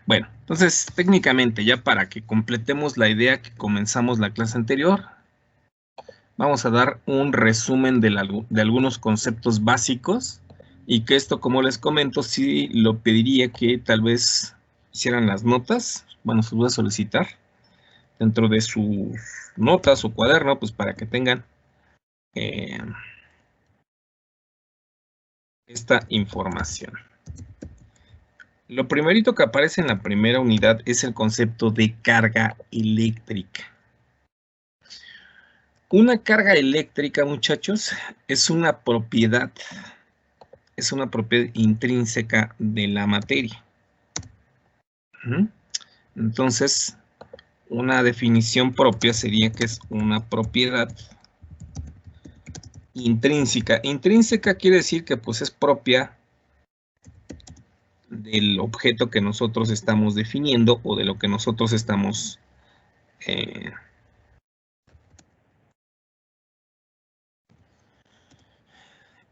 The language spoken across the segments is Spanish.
Bueno, entonces técnicamente ya para que completemos la idea que comenzamos la clase anterior, vamos a dar un resumen de algunos conceptos básicos y que esto, como les comento, sí lo pediría que tal vez hicieran las notas. Bueno, se los voy a solicitar dentro de sus notas o cuaderno, pues para que tengan esta información. Lo primerito que aparece en la primera unidad es el concepto de carga eléctrica. Una carga eléctrica, muchachos, es una propiedad intrínseca de la materia. Entonces, una definición propia sería que es una propiedad intrínseca. Intrínseca quiere decir que pues es propia del objeto que nosotros estamos definiendo o de lo que nosotros estamos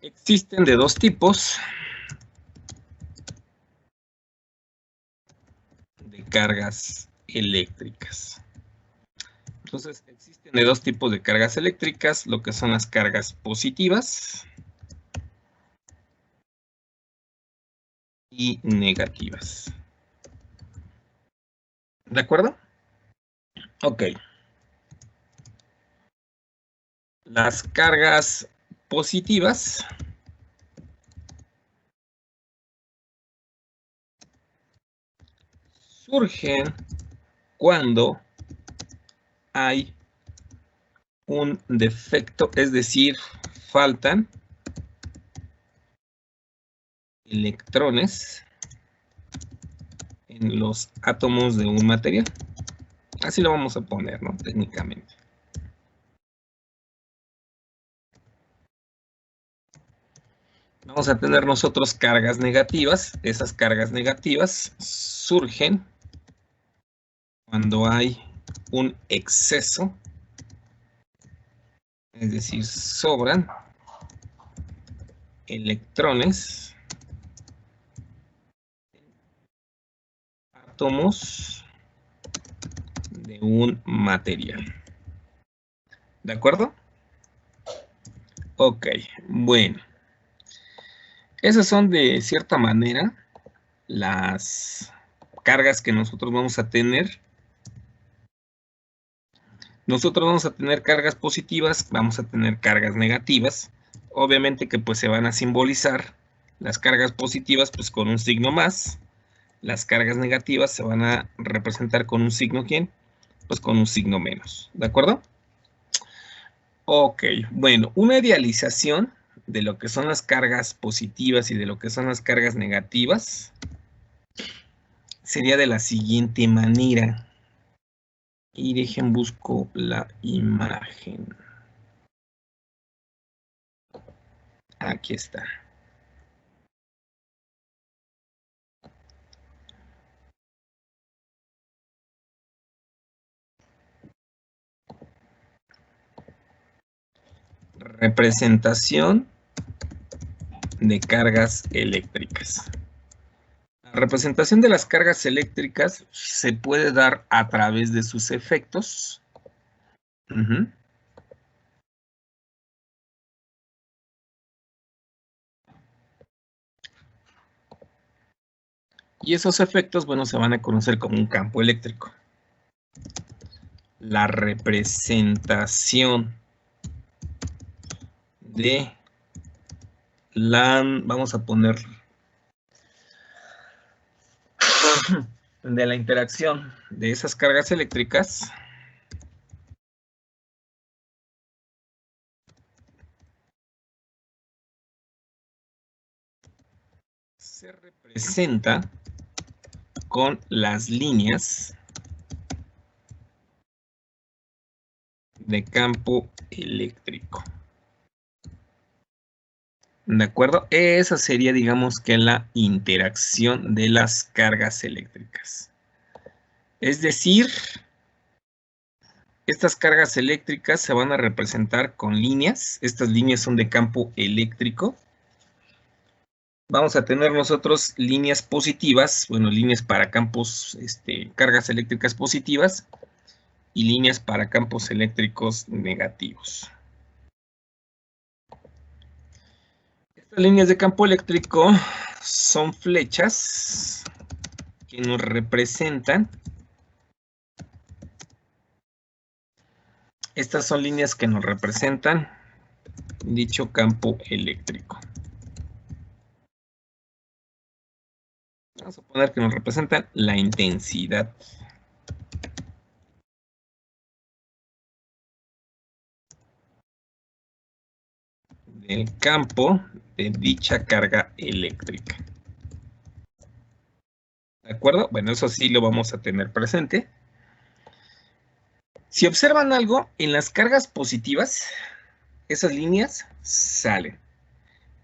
existen de dos tipos de cargas eléctricas. Entonces, existen de dos tipos de cargas eléctricas, lo que son las cargas positivas y negativas. ¿De acuerdo? Ok. Las cargas positivas surgen cuando hay un defecto, es decir, faltan electrones en los átomos de un material. Así lo vamos a poner, ¿no? Técnicamente. Vamos a tener nosotros cargas negativas. Esas cargas negativas surgen cuando hay un exceso, es decir, sobran electrones, átomos de un material. ¿De acuerdo? Ok, bueno. Esas son de cierta manera las cargas que nosotros vamos a tener. Nosotros vamos a tener cargas positivas, vamos a tener cargas negativas. Obviamente que pues se van a simbolizar las cargas positivas pues con un signo más. Las cargas negativas se van a representar con un signo, ¿quién? Pues con un signo menos, ¿de acuerdo? Ok, bueno, una idealización de lo que son las cargas positivas y de lo que son las cargas negativas sería de la siguiente manera. Y dejen busco la imagen. Aquí está. Representación de cargas eléctricas. La representación de las cargas eléctricas se puede dar a través de sus efectos. Y esos efectos, bueno, se van a conocer como un campo eléctrico. La representación de la, vamos a poner, de la interacción de esas cargas eléctricas se representa con las líneas de campo eléctrico. ¿De acuerdo? Esa sería, digamos que la interacción de las cargas eléctricas. Es decir, estas cargas eléctricas se van a representar con líneas. Estas líneas son de campo eléctrico. Vamos a tener nosotros líneas positivas, bueno, líneas para campos, cargas eléctricas positivas y líneas para campos eléctricos negativos. Estas líneas de campo eléctrico son flechas que nos representan. Estas son líneas que nos representan dicho campo eléctrico. Vamos a poner que nos representan la intensidad. Del campo de dicha carga eléctrica. ¿De acuerdo? Bueno, eso sí lo vamos a tener presente. Si observan algo, en las cargas positivas, esas líneas salen.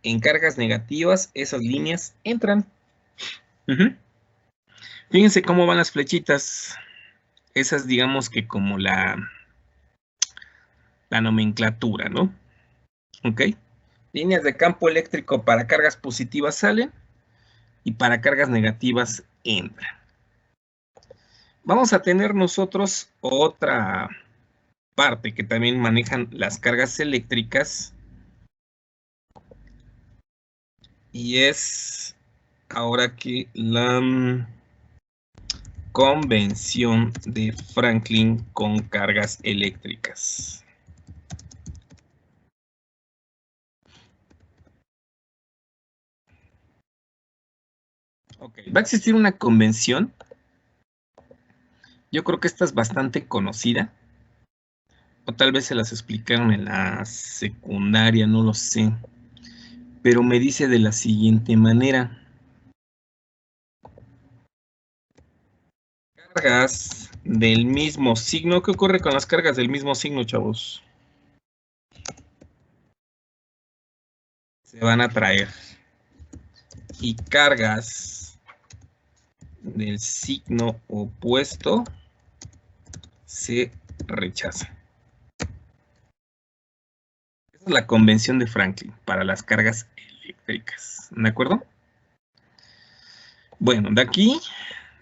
En cargas negativas, esas líneas entran. Fíjense cómo van las flechitas. Esas, digamos que como la nomenclatura, ¿no? Ok. Líneas de campo eléctrico para cargas positivas salen y para cargas negativas entran. Vamos a tener nosotros otra parte que también manejan las cargas eléctricas y es ahora que la convención de Franklin con cargas eléctricas. Okay. Va a existir una convención. Yo creo que esta es bastante conocida. O tal vez se las explicaron en la secundaria, no lo sé. Pero me dice de la siguiente manera. Cargas del mismo signo. ¿Qué ocurre con las cargas del mismo signo, chavos? Se van a traer. Y cargas del signo opuesto se rechazan. Esa es la convención de Franklin para las cargas eléctricas. ¿De acuerdo? Bueno, de aquí,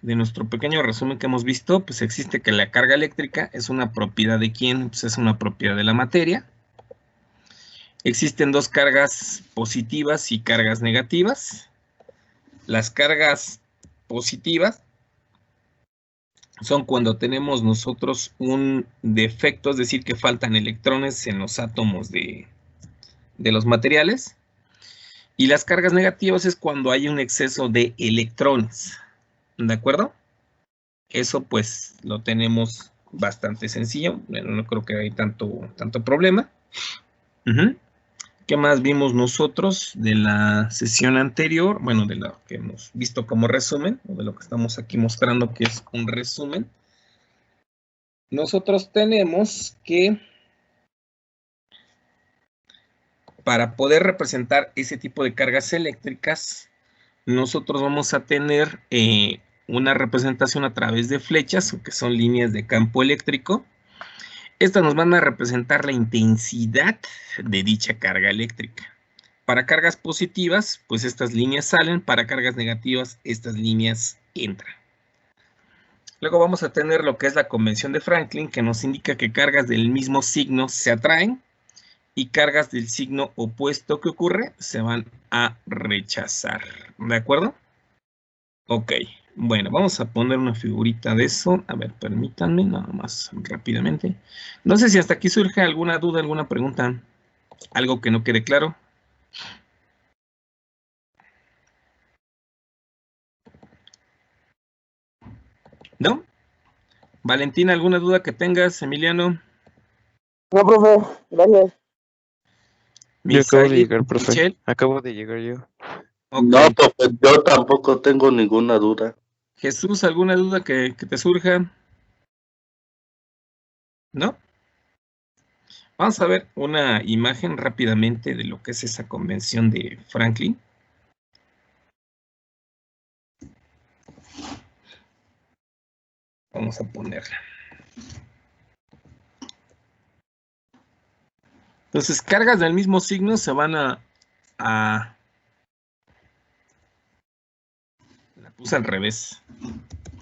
de nuestro pequeño resumen que hemos visto, pues existe que la carga eléctrica es una propiedad de ¿quién? Pues es una propiedad de la materia. Existen dos cargas positivas y cargas negativas. Las cargas positivas son cuando tenemos nosotros un defecto, es decir, que faltan electrones en los átomos de los materiales. Y las cargas negativas es cuando hay un exceso de electrones. ¿De acuerdo? Eso pues lo tenemos bastante sencillo. Bueno, no creo que haya tanto problema. ¿Qué más vimos nosotros de la sesión anterior? Bueno, de lo que hemos visto como resumen, o de lo que estamos aquí mostrando que es un resumen. Nosotros tenemos que, para poder representar ese tipo de cargas eléctricas, nosotros vamos a tener una representación a través de flechas, que son líneas de campo eléctrico. Estas nos van a representar la intensidad de dicha carga eléctrica. Para cargas positivas, pues estas líneas salen. Para cargas negativas, estas líneas entran. Luego vamos a tener lo que es la convención de Franklin, que nos indica que cargas del mismo signo se atraen y cargas del signo opuesto que ocurre se van a rechazar. ¿De acuerdo? Ok. Bueno, vamos a poner una figurita de eso. A ver, permítanme nada más rápidamente. No sé si hasta aquí surge alguna duda, alguna pregunta. Algo que no quede claro. ¿No? Valentina, ¿alguna duda que tengas, Emiliano? No, profe, gracias. Yo acabo de llegar, profe. Michelle. Acabo de llegar yo. Okay. No, profe, yo tampoco tengo ninguna duda. Jesús, ¿alguna duda que te surja? ¿No? Vamos a ver una imagen rápidamente de lo que es esa convención de Franklin. Vamos a ponerla. Entonces, cargas del mismo signo se van a La puse al revés.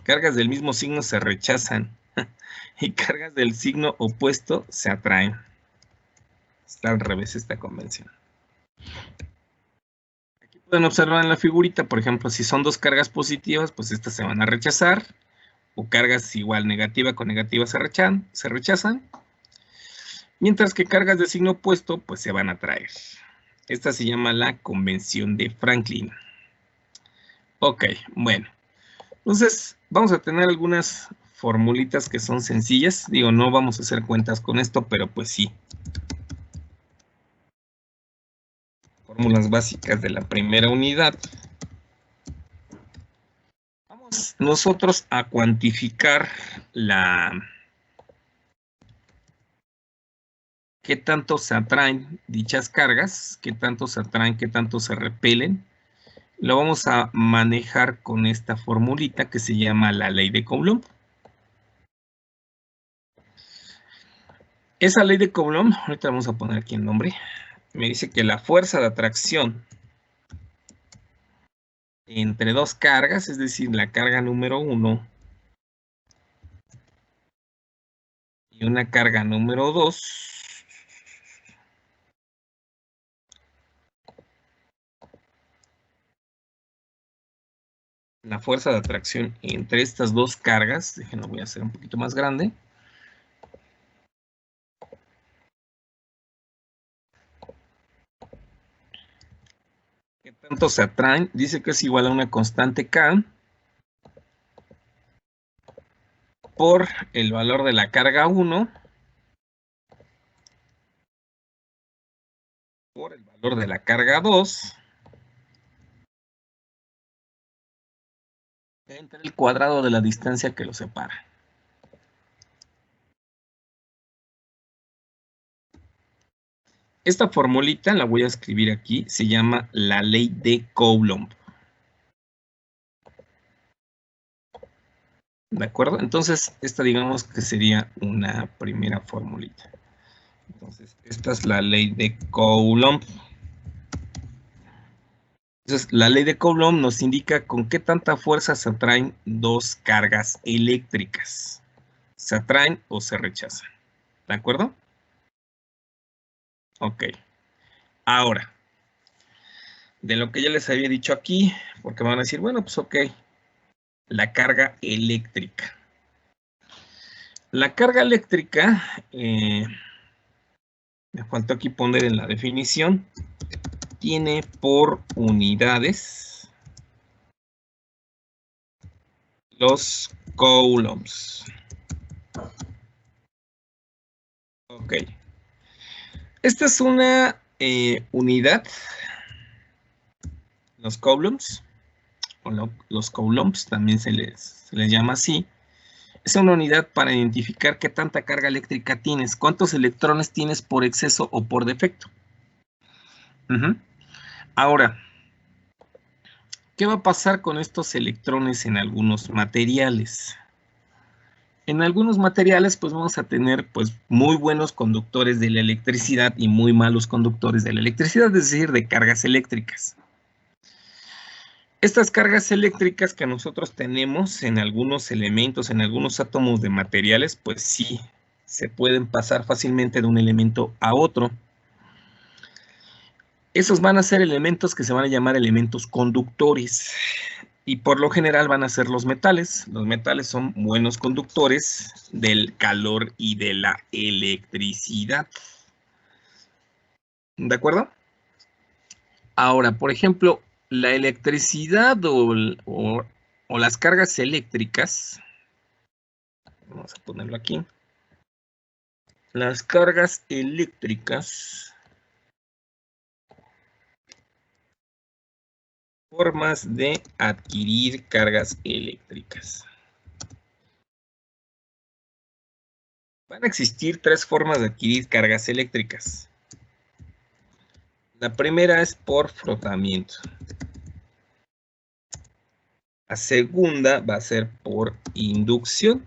Cargas del mismo signo se rechazan y cargas del signo opuesto se atraen. Está al revés esta convención. Aquí pueden observar en la figurita, por ejemplo, si son dos cargas positivas, pues estas se van a rechazar. O cargas igual negativa con negativa se rechazan. Mientras que cargas de signo opuesto, pues se van a atraer. Esta se llama la convención de Franklin. Ok, bueno. Entonces, vamos a tener algunas formulitas que son sencillas. Digo, no vamos a hacer cuentas con esto, pero pues sí. Fórmulas básicas de la primera unidad. Vamos nosotros a cuantificar qué tanto se atraen dichas cargas, qué tanto se atraen, qué tanto se repelen. Lo vamos a manejar con esta formulita que se llama la ley de Coulomb. Esa ley de Coulomb, ahorita vamos a poner aquí el nombre, me dice que la fuerza de atracción entre dos cargas, es decir, la carga número 1 y una carga número 2, la fuerza de atracción entre estas dos cargas, déjenlo, voy a hacer un poquito más grande. ¿Qué tanto se atraen? Dice que es igual a una constante K por el valor de la carga 1 por el valor de la carga 2 entre el cuadrado de la distancia que lo separa. Esta formulita la voy a escribir aquí, se llama la ley de Coulomb. ¿De acuerdo? Entonces, esta digamos que sería una primera formulita. Entonces, esta es la ley de Coulomb. Entonces, la ley de Coulomb nos indica con qué tanta fuerza se atraen dos cargas eléctricas. ¿Se atraen o se rechazan? ¿De acuerdo? Ok. Ahora, de lo que ya les había dicho aquí, porque van a decir, bueno, pues ok, la carga eléctrica. La carga eléctrica, me faltó aquí poner en la definición, tiene por unidades los coulombs. Ok. Esta es una unidad, los coulombs, o los coulombs también se les llama así. Es una unidad para identificar qué tanta carga eléctrica tienes, cuántos electrones tienes por exceso o por defecto. Ahora, ¿qué va a pasar con estos electrones en algunos materiales? En algunos materiales, pues vamos a tener pues muy buenos conductores de la electricidad y muy malos conductores de la electricidad, es decir, de cargas eléctricas. Estas cargas eléctricas que nosotros tenemos en algunos elementos, en algunos átomos de materiales, pues sí, se pueden pasar fácilmente de un elemento a otro. Esos van a ser elementos que se van a llamar elementos conductores. Y por lo general van a ser los metales. Los metales son buenos conductores del calor y de la electricidad. ¿De acuerdo? Ahora, por ejemplo, la electricidad o las cargas eléctricas, vamos a ponerlo aquí, las cargas eléctricas, formas de adquirir cargas eléctricas. Van a existir tres formas de adquirir cargas eléctricas. La primera es por frotamiento. La segunda va a ser por inducción.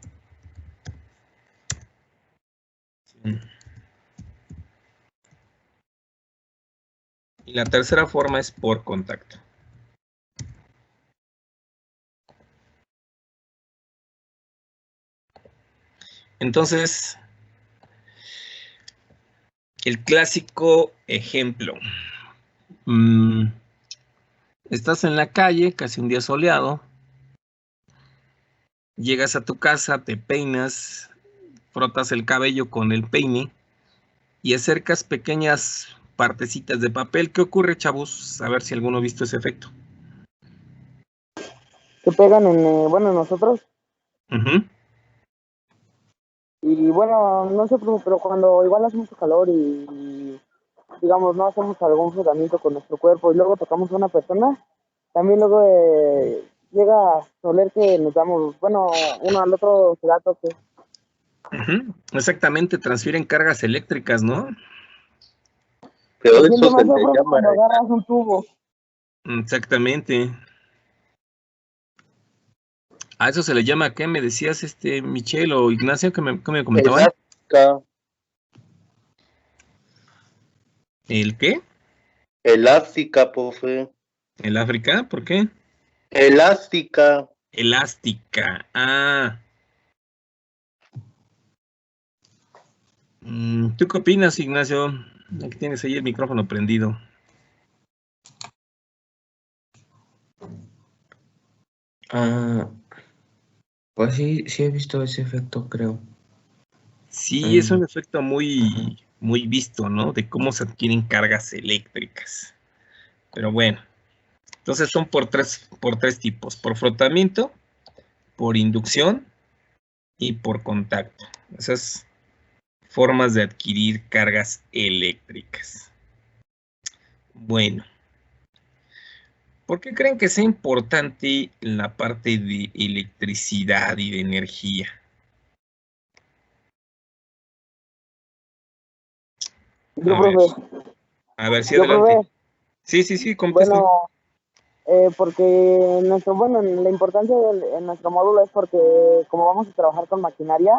Y la tercera forma es por contacto. Entonces, el clásico ejemplo. Estás en la calle, casi un día soleado. Llegas a tu casa, te peinas, frotas el cabello con el peine y acercas pequeñas partecitas de papel. ¿Qué ocurre, chavos? A ver si alguno ha visto ese efecto. Se pegan en nosotros. Uh-huh. Y bueno, no sé, pero cuando igual hace mucho calor y digamos, no hacemos algún frotamiento con nuestro cuerpo y luego tocamos a una persona, también luego llega a doler que nos damos, bueno, uno al otro se da toque. Uh-huh. Exactamente, transfieren cargas eléctricas, ¿no? Pero Se eso siente se más le feo llama, cuando agarras un tubo. Exactamente. A eso se le llama, ¿qué me decías, Michelle o Ignacio, que me comentaban? elástica. ¿El qué? Elástica, profe. ¿El África? ¿Por qué? Elástica. Elástica. Ah. ¿Tú qué opinas, Ignacio? Aquí tienes ahí el micrófono prendido. Pues sí he visto ese efecto, creo. Sí, es un efecto muy visto, ¿no? De cómo se adquieren cargas eléctricas. Pero bueno, entonces son por tres tipos: por frotamiento, por inducción y por contacto. Esas formas de adquirir cargas eléctricas. Bueno, ¿por qué creen que sea importante la parte de electricidad y de energía? Yo, profe. A ver, sí, Yo, adelante. profe. Sí, contesta. Bueno, porque la importancia en nuestro módulo es porque como vamos a trabajar con maquinaria,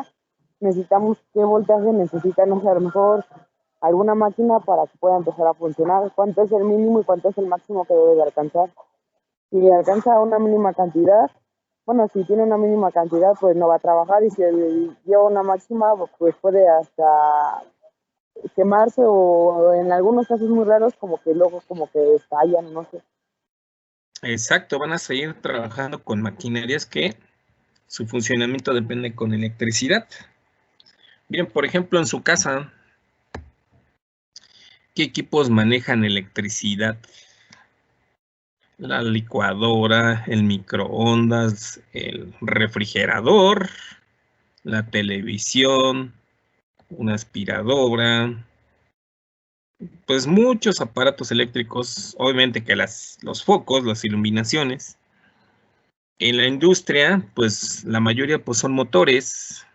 necesitamos qué voltaje necesita, no sé, a lo mejor alguna máquina para que pueda empezar a funcionar, cuánto es el mínimo y cuánto es el máximo que debe de alcanzar. Si alcanza una mínima cantidad, bueno, si tiene una mínima cantidad, pues no va a trabajar, y si lleva una máxima, pues puede hasta quemarse, o en algunos casos muy raros como que luego como que estallan, no sé. Exacto, van a seguir trabajando con maquinarias que su funcionamiento depende con electricidad. Bien, por ejemplo, en su casa, ¿qué equipos manejan electricidad? La licuadora, el microondas, el refrigerador, la televisión, una aspiradora, pues muchos aparatos eléctricos, obviamente que los focos, las iluminaciones. En la industria, pues la mayoría pues son motores,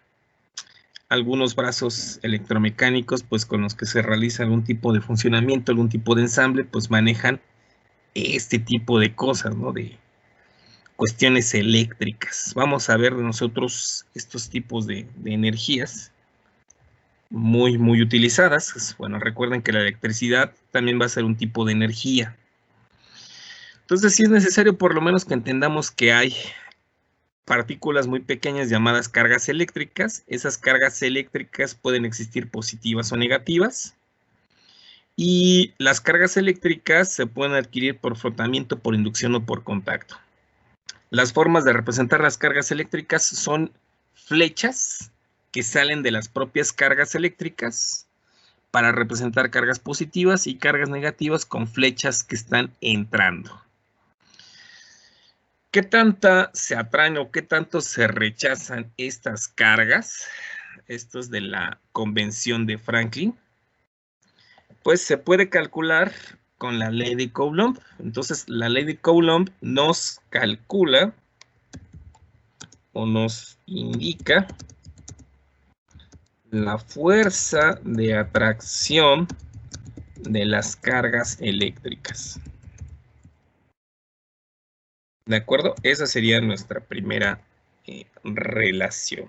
algunos brazos electromecánicos, pues con los que se realiza algún tipo de funcionamiento, algún tipo de ensamble, pues manejan este tipo de cosas, ¿no? De cuestiones eléctricas. Vamos a ver nosotros estos tipos de energías muy utilizadas. Bueno, recuerden que la electricidad también va a ser un tipo de energía. Entonces sí es necesario por lo menos que entendamos que hay partículas muy pequeñas llamadas cargas eléctricas. Esas cargas eléctricas pueden existir positivas o negativas. Y las cargas eléctricas se pueden adquirir por frotamiento, por inducción o por contacto. Las formas de representar las cargas eléctricas son flechas que salen de las propias cargas eléctricas para representar cargas positivas, y cargas negativas con flechas que están entrando. ¿Qué tanta se atraen o qué tanto se rechazan estas cargas? Esto es de la convención de Franklin. Pues se puede calcular con la ley de Coulomb. Entonces, la ley de Coulomb nos calcula o nos indica la fuerza de atracción de las cargas eléctricas. ¿De acuerdo? Esa sería nuestra primera relación.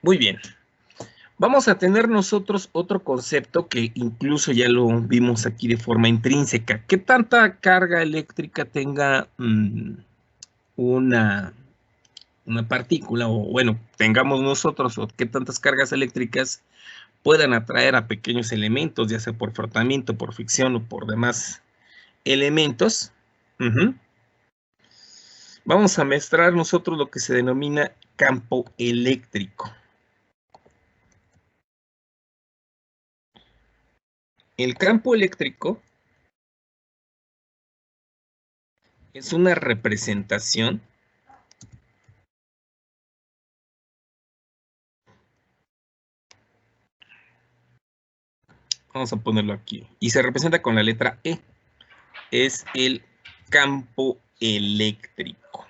Muy bien. Vamos a tener nosotros otro concepto que incluso ya lo vimos aquí de forma intrínseca. ¿Qué tanta carga eléctrica tenga un una partícula, o bueno, tengamos nosotros, o qué tantas cargas eléctricas puedan atraer a pequeños elementos, ya sea por frotamiento, por fricción o por demás elementos. Vamos a mostrar nosotros lo que se denomina campo eléctrico. El campo eléctrico es una representación vamos a ponerlo aquí, y se representa con la letra E. Es el campo eléctrico.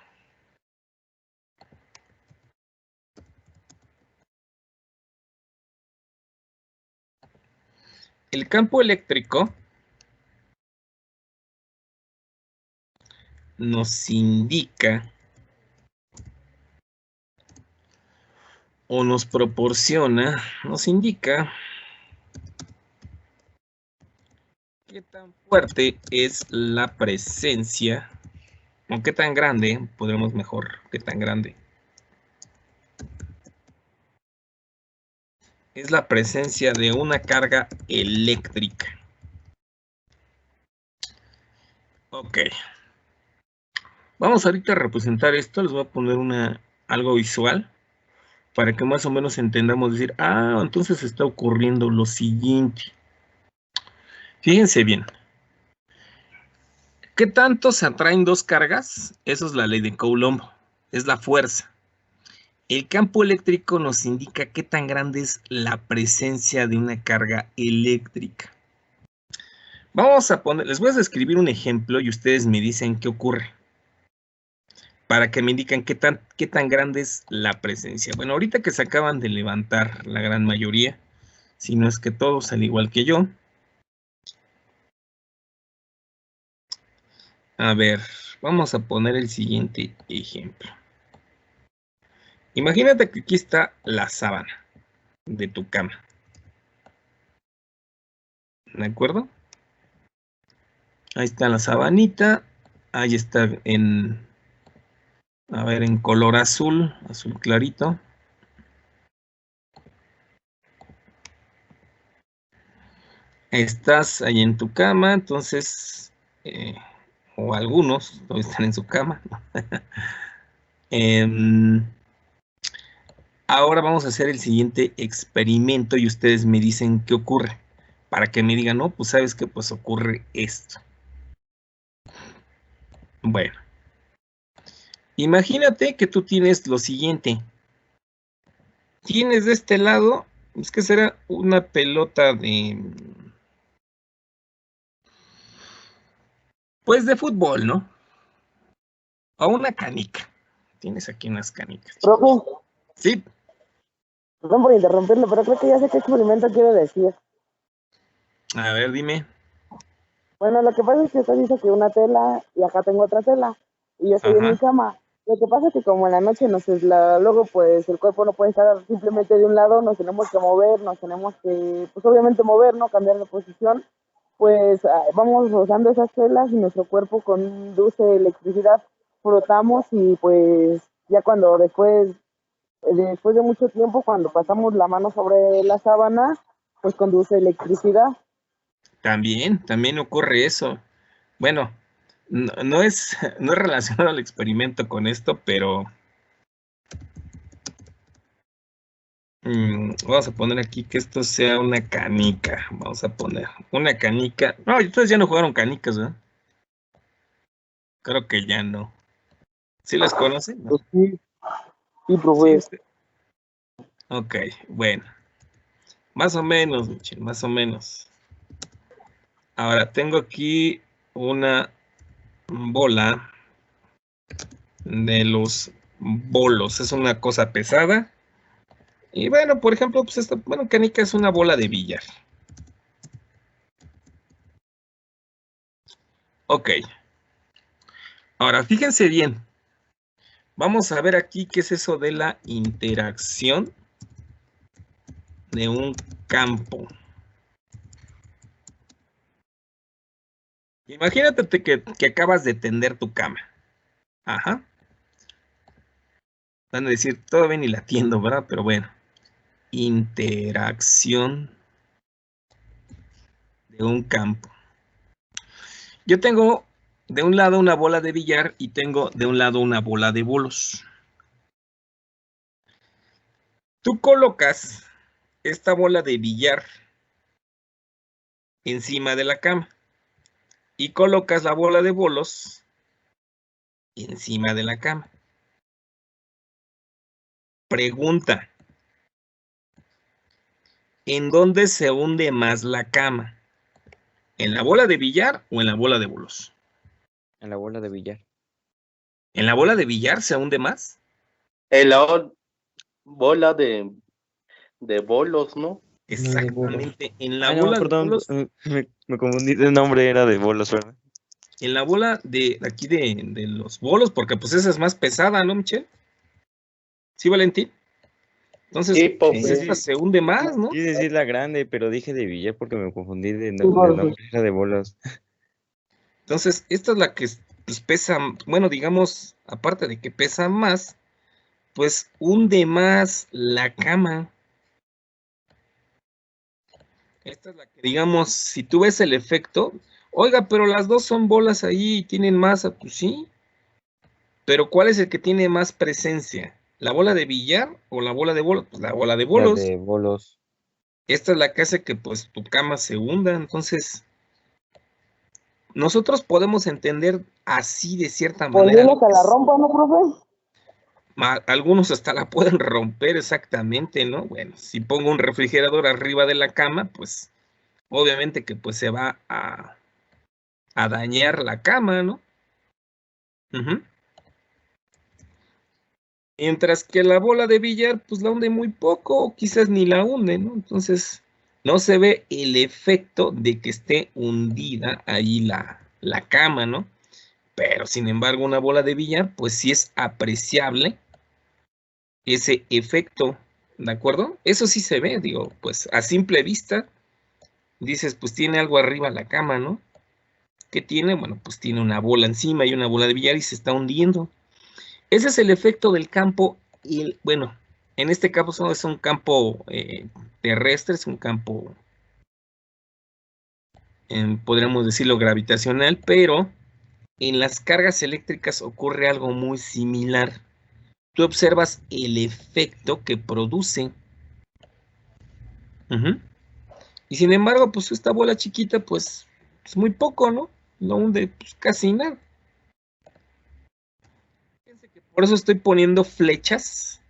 El campo eléctrico nos indica o nos proporciona, nos indica qué tan fuerte es la presencia, o qué tan grande, podremos mejor, qué tan grande es la presencia de una carga eléctrica. Ok. Vamos ahorita a representar esto, les voy a poner algo visual para que más o menos entendamos decir, entonces está ocurriendo lo siguiente. Fíjense bien. ¿Qué tanto se atraen dos cargas? Eso es la ley de Coulomb, es la fuerza. El campo eléctrico nos indica qué tan grande es la presencia de una carga eléctrica. Vamos a poner, les voy a describir un ejemplo y ustedes me dicen qué ocurre, para que me indiquen qué tan grande es la presencia. Bueno, ahorita que se acaban de levantar la gran mayoría, si no es que todos, al igual que yo. A ver, vamos a poner el siguiente ejemplo. Imagínate que aquí está la sábana de tu cama. ¿De acuerdo? Ahí está la sabanita. Ahí está en color azul, azul clarito. Estás ahí en tu cama, entonces, o algunos no están en su cama. Ahora vamos a hacer el siguiente experimento y ustedes me dicen qué ocurre. Para que me digan, no, pues sabes que pues ocurre esto. Bueno, imagínate que tú tienes lo siguiente. Tienes de este lado, es que será una pelota pues de fútbol, ¿no? O una canica. Tienes aquí unas canicas. Profe, Sí. perdón por interrumpirlo, pero creo que ya sé qué experimento quiero decir. A ver, dime. Bueno, lo que pasa es que usted dice que una tela y acá tengo otra tela y yo estoy en mi cama. Lo que pasa es que como en la noche luego pues el cuerpo no puede estar simplemente de un lado, nos tenemos que mover, nos tenemos que, pues obviamente mover, ¿no? Cambiar de posición. Pues vamos rozando esas telas y nuestro cuerpo conduce electricidad, frotamos y pues ya cuando después de mucho tiempo, cuando pasamos la mano sobre la sábana, pues conduce electricidad. También ocurre eso. Bueno, no es relacionado al experimento con esto, pero vamos a poner aquí que esto sea una canica. Vamos a poner una canica. No, ustedes ya no jugaron canicas, ¿verdad? Creo que ya no. ¿Sí las conocen? Pues sí, profe. Sí. Ok, bueno. Más o menos, Michelle, más o menos. Ahora, tengo aquí una bola de los bolos. Es una cosa pesada. Y bueno, por ejemplo, pues esta, canica es una bola de billar. Ok. Ahora, fíjense bien. Vamos a ver aquí qué es eso de la interacción de un campo. Imagínate que acabas de tender tu cama. Ajá. Van a decir, todavía ni la atiendo, ¿verdad? Pero bueno. Interacción de un campo. Yo tengo de un lado una bola de billar y tengo de un lado una bola de bolos. Tú colocas esta bola de billar encima de la cama y colocas la bola de bolos encima de la cama. Pregunta, ¿en dónde se hunde más la cama? ¿En la bola de billar o en la bola de bolos? En la bola de billar. ¿En la bola de billar se hunde más? En la bola de bolos, ¿no? No, de bolos. Exactamente, en la Ah, no, bola de perdón. bolos, Me confundí de nombre, era de bolos, ¿verdad? en la bola de aquí de los bolos, porque pues esa es más pesada, ¿no, Michelle? ¿Sí, Valentín? Entonces, Sí, pues esta profe. se hunde más, ¿no? Quise decir la grande, pero dije de billar porque me confundí de Sí, nombre, era de bolos. Entonces, esta es la que pues, pesa, bueno, digamos, aparte de que pesa más, pues hunde más la cama. Esta es la que, digamos, si tú ves el efecto, oiga, pero las dos son bolas ahí y tienen masa, pues sí, pero ¿cuál es el que tiene más presencia? ¿La bola de billar o la bola de bolos? Pues la bola de La bolos. de bolos. Esta es la que hace que pues tu cama se hunda, entonces nosotros podemos entender así de cierta Pues manera. dile que la rompa, ¿no, profe? Algunos hasta la pueden romper exactamente, ¿no? Bueno, si pongo un refrigerador arriba de la cama, pues obviamente que pues se va a dañar la cama, ¿no? Ujú. Mientras que la bola de billar, pues la hunde muy poco, o quizás ni la hunde, ¿no? Entonces, no se ve el efecto de que esté hundida ahí la cama, ¿no? Pero, sin embargo, una bola de billar, pues sí es apreciable ese efecto, ¿de acuerdo? Eso sí se ve, digo, pues a simple vista, dices, pues tiene algo arriba la cama, ¿no? ¿Qué tiene? Bueno, pues tiene una bola encima y una bola de billar y se está hundiendo. Ese es el efecto del campo, y bueno, en este caso es un campo terrestre, es un campo, podríamos decirlo, gravitacional, pero en las cargas eléctricas ocurre algo muy similar. Tú observas el efecto que produce. Ujú. Y sin embargo, pues esta bola chiquita, pues es muy poco, ¿no? No hunde pues, casi nada. Fíjense que por eso estoy poniendo flechas.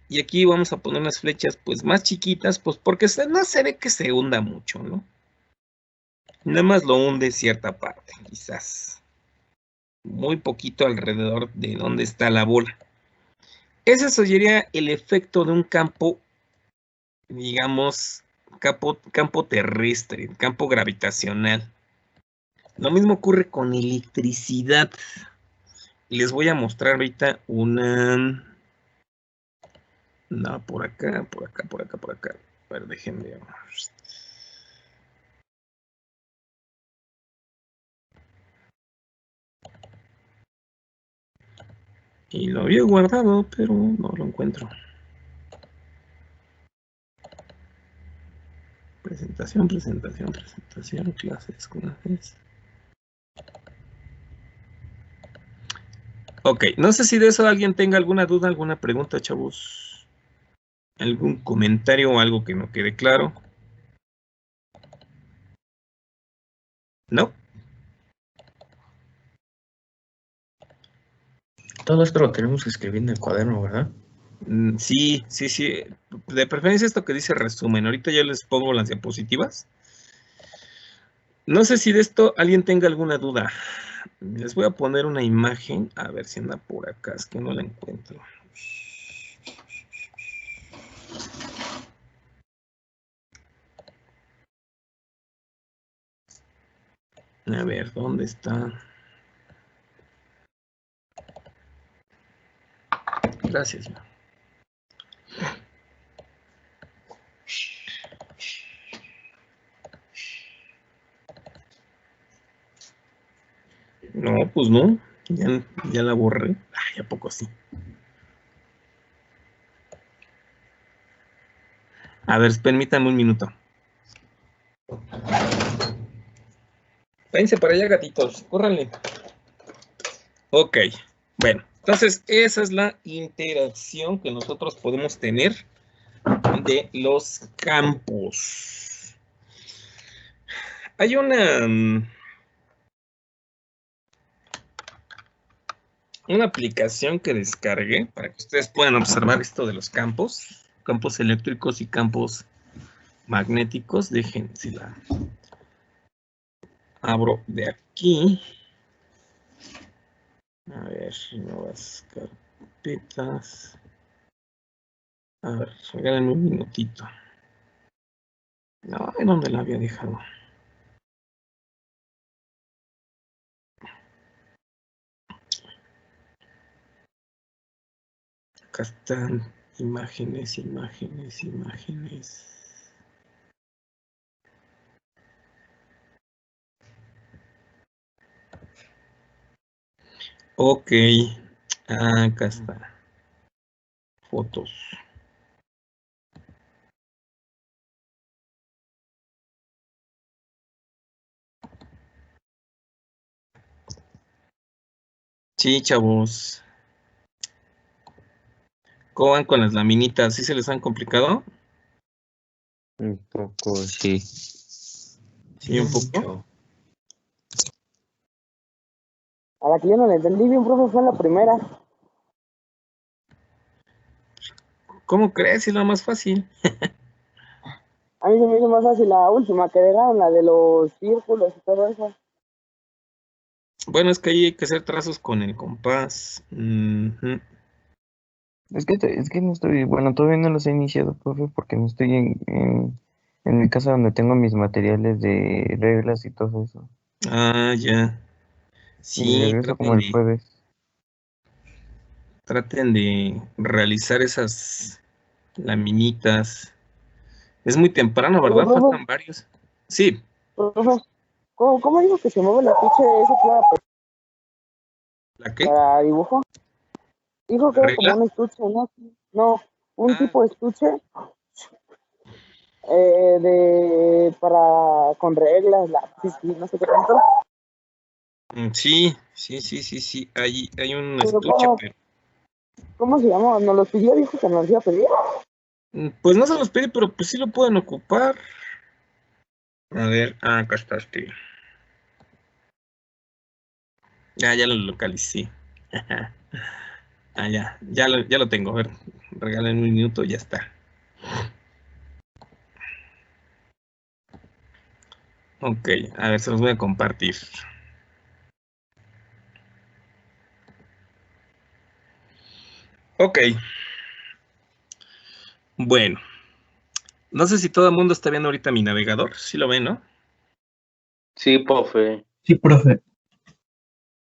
Y aquí vamos a poner unas flechas pues más chiquitas, pues porque no se ve que se hunda mucho, ¿no? Nada más lo hunde cierta parte, quizás. Muy poquito alrededor de donde está la bola. Ese sería el efecto de un campo, digamos, campo terrestre, campo gravitacional. Lo mismo ocurre con electricidad. Les voy a mostrar ahorita una... No, por acá, por acá, por acá, por acá. A ver, déjenme ver. Y lo había guardado, pero no lo encuentro. Presentación, presentación, presentación, clases. Ok, no sé si de eso alguien tenga alguna duda, alguna pregunta, chavos. ¿Algún comentario o algo que no quede claro? ¿No? Todo esto lo tenemos que escribir en el cuaderno, ¿verdad? Sí, sí, sí. De preferencia esto que dice resumen. Ahorita ya les pongo las diapositivas. No sé si de esto alguien tenga alguna duda. Les voy a poner una imagen. A ver si anda por acá. Es que no la encuentro. A ver, ¿dónde está? Gracias. No, pues no. Ya la borré. Ay, ¿a poco sí? A ver, permítanme un minuto. Váyanse para allá, gatitos, córranle. Ok, bueno, entonces esa es la interacción que nosotros podemos tener de los campos. Hay una aplicación que descargué para que ustedes puedan observar esto de los campos eléctricos y campos magnéticos. Dejen si la abro de aquí. A ver, nuevas carpetas. A ver, regálenme un minutito. No, ¿en dónde la había dejado? Acá están imágenes. Ok, acá está. Fotos. Sí, chavos. ¿Cómo van con las laminitas? ¿Sí se les han complicado? Un poco, sí. Sí, un poco. Mucho. A la que yo no le entendí bien, profe, fue en la primera. ¿Cómo crees? Es la más fácil. A mí se me hizo más fácil la última que dejaron, la de los círculos y todo eso. Bueno, es que ahí hay que hacer trazos con el compás. Ujú. Es que no estoy, bueno, todavía no los he iniciado, profe, porque no estoy en mi casa donde tengo mis materiales de reglas y todo eso. Ah, ya. Y Sí, regreso como el jueves. traten de realizar esas laminitas. Es muy temprano, Oye, ¿verdad? profe, Faltan varios. Sí, profe, ¿cómo dijo que se mueve el estuche ese que iba ¿la qué? para dibujo? Dijo que ¿La era como regla? un estuche, ¿no? No, un Ah, tipo de estuche con reglas, lápices y no sé qué tanto. sí. Hay un Pero estuche, pero ¿cómo se llama? ¿Nos los pidió? Dijo que nos los iba a pedir. pues no se los pedí, pero pues sí lo pueden ocupar. A ver, acá está este. Ya lo localicé. Ya lo tengo. A ver, regálenme un minuto, ya está. Ok, a ver, se los voy a compartir. Ok. Bueno, no sé si todo el mundo está viendo ahorita mi navegador. Sí lo ven, ¿no? Sí, profe. Sí, profe.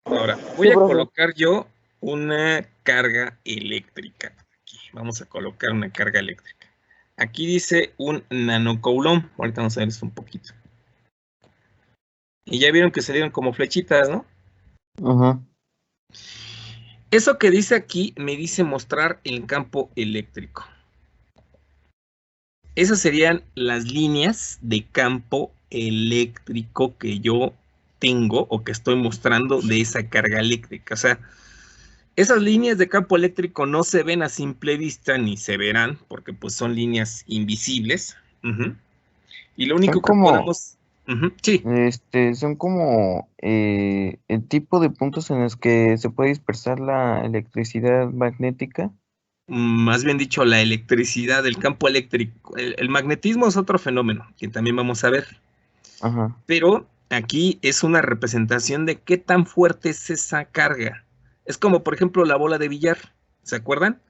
Ahora, voy Sí, a profe. colocar yo una carga eléctrica. Aquí, vamos a colocar una carga eléctrica. Aquí dice un nanocoulomb. Ahorita vamos a ver esto un poquito. Y ya vieron que salieron como flechitas, ¿no? Ajá. Eso que dice aquí me dice mostrar el campo eléctrico. Esas serían las líneas de campo eléctrico que yo tengo o que estoy mostrando de esa carga eléctrica. O sea, esas líneas de campo eléctrico no se ven a simple vista ni se verán porque pues son líneas invisibles. Ujú. Y lo Son único que como, podemos... Ujú, sí, son como el tipo de puntos en los que se puede dispersar la electricidad magnética. más bien dicho, la electricidad del campo eléctrico. El magnetismo es otro fenómeno que también vamos a ver. Ajá. Pero aquí es una representación de qué tan fuerte es esa carga. Es como, por ejemplo, la bola de billar. ¿Se acuerdan?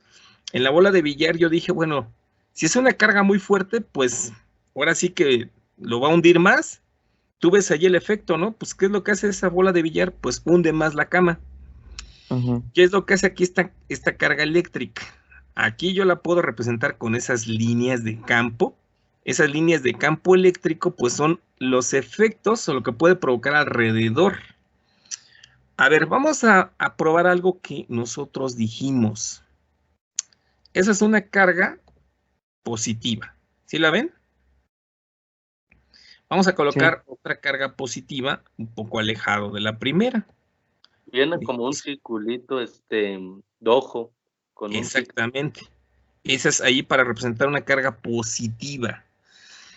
En la bola de billar yo dije, bueno, si es una carga muy fuerte, pues ahora sí que lo va a hundir más. Tú ves ahí el efecto, ¿no? Pues, ¿qué es lo que hace esa bola de billar? Pues hunde más la cama. Ajá. ¿Qué es lo que hace aquí esta carga eléctrica? Aquí yo la puedo representar con esas líneas de campo. Esas líneas de campo eléctrico, pues son los efectos o lo que puede provocar alrededor. A ver, vamos a probar algo que nosotros dijimos. Esa es una carga positiva. ¿Sí la ven? Vamos a Sí, colocar otra carga positiva un poco alejado de la primera. Viene como un circulito, rojo, con un tic. Exactamente. Esa es ahí para representar una carga positiva.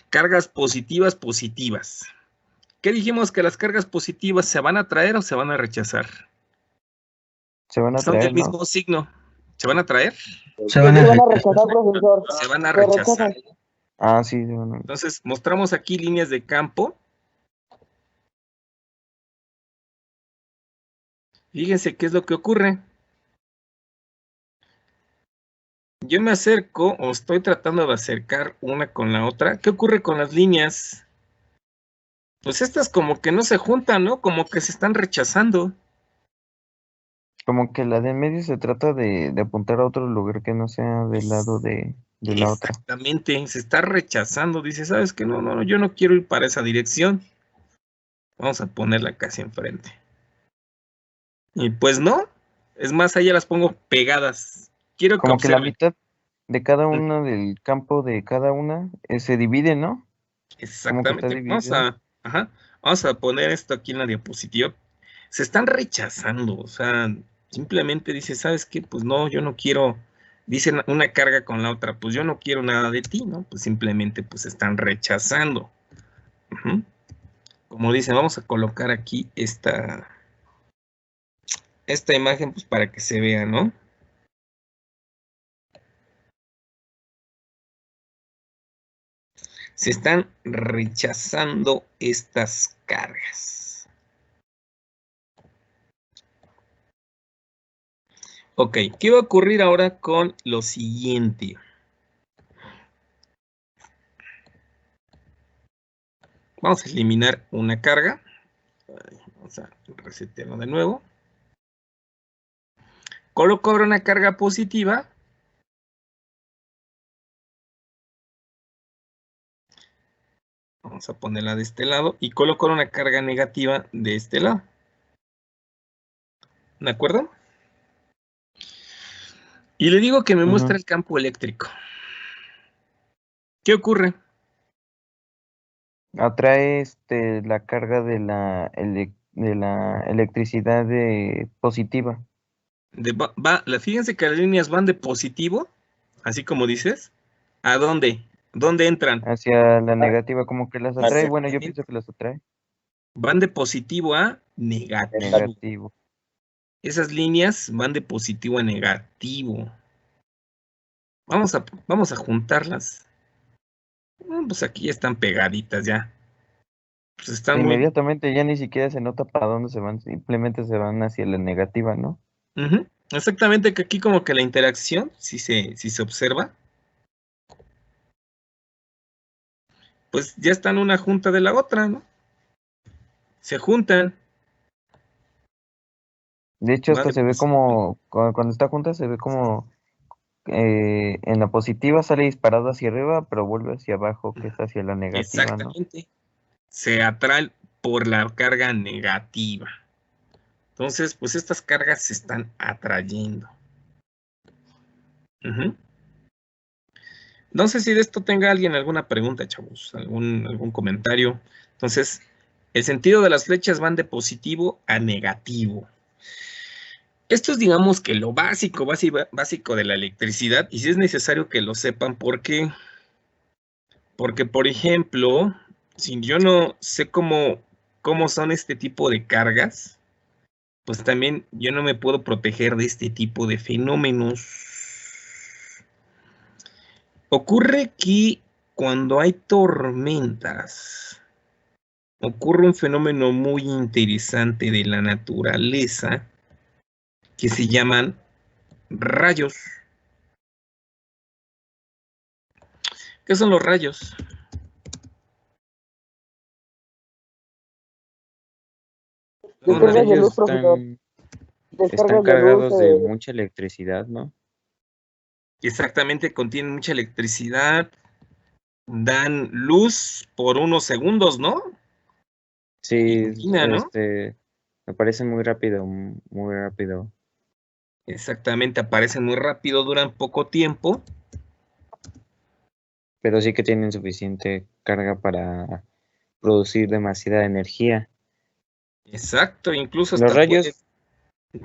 Cargas positivas, positivas. ¿Qué dijimos? Que las cargas positivas se van a atraer o se van a rechazar. se van a Son del traer, ¿no? mismo signo. ¿Se van a traer? Se van Se a van a rechazar. rechazar, profesor. Se van a Se rechazar. rechazan. Ah, sí, se van a... Entonces, mostramos aquí líneas de campo. Fíjense qué es lo que ocurre. Yo me acerco o estoy tratando de acercar una con la otra. ¿Qué ocurre con las líneas? Pues estas como que no se juntan, ¿no? Como que se están rechazando. Como que la de en medio se trata de apuntar a otro lugar que no sea del lado de la otra. Exactamente, se está rechazando. Dice, ¿sabes qué? No, no, yo no quiero ir para esa dirección. Vamos a ponerla casi enfrente. Y pues no. Es más, ahí ya las pongo pegadas. Quiero que Como que la observen. mitad de cada una del campo de cada una se divide, ¿no? Como que está Exactamente. dividido. Vamos a poner esto aquí en la diapositiva. Se están rechazando, o sea, simplemente dice, ¿sabes qué? Pues no, yo no quiero, dicen una carga con la otra, pues yo no quiero nada de ti, ¿no? Pues simplemente pues están rechazando. Ujú. Como dicen, vamos a colocar aquí esta imagen pues para que se vea, ¿no? Se están rechazando estas cargas. Ok, ¿qué va a ocurrir ahora con lo siguiente? Vamos a eliminar una carga. Vamos a resetearlo de nuevo. Coloco ahora una carga positiva. Vamos a ponerla de este lado y coloco una carga negativa de este lado. ¿De acuerdo? Y le digo que me muestra el campo eléctrico. ¿Qué ocurre? Atrae la carga de de la electricidad positiva Fíjense que las líneas van de positivo, así como dices. ¿A dónde? ¿Dónde entran? hacia la negativa, como que las atrae. Bueno, yo Exactamente. pienso que las atrae Van de positivo a de negativo. negativo. Esas líneas van de positivo a negativo. Vamos a juntarlas. Pues aquí ya están pegaditas ya. Pues están muy... Inmediatamente ya ni siquiera se nota para dónde se van, simplemente se van hacia la negativa, ¿no? Ujú. Exactamente, que aquí como que la interacción, si se observa, pues ya están una junta de la otra, ¿no? Se juntan. De hecho, Van hasta de se ve positivo. como, cuando está junta, se ve como en la positiva sale disparado hacia arriba, pero vuelve hacia abajo, que es hacia la negativa, ¿no? Exactamente. Se atrae por la carga negativa. Entonces, pues estas cargas se están atrayendo. Ujú. No sé si de esto tenga alguien alguna pregunta, chavos, algún comentario. Entonces, el sentido de las flechas van de positivo a negativo. Esto es, digamos, que lo básico de la electricidad, y si es necesario que lo sepan, porque, por ejemplo, si yo no sé cómo son este tipo de cargas, pues también yo no me puedo proteger de este tipo de fenómenos. Ocurre que cuando hay tormentas, ocurre un fenómeno muy interesante de la naturaleza que se llaman rayos. ¿Qué son los rayos? Los Descargas de luz, rayos profesor. están Descargas de luz. cargados de mucha electricidad, ¿no? Exactamente, contienen mucha electricidad, dan luz por unos segundos, ¿no? Sí, Ilumina, ¿no? me parece muy rápido, muy rápido. Exactamente, aparecen muy rápido, duran poco tiempo. pero sí que tienen suficiente carga para producir demasiada energía. Exacto, incluso Los hasta puede, rayos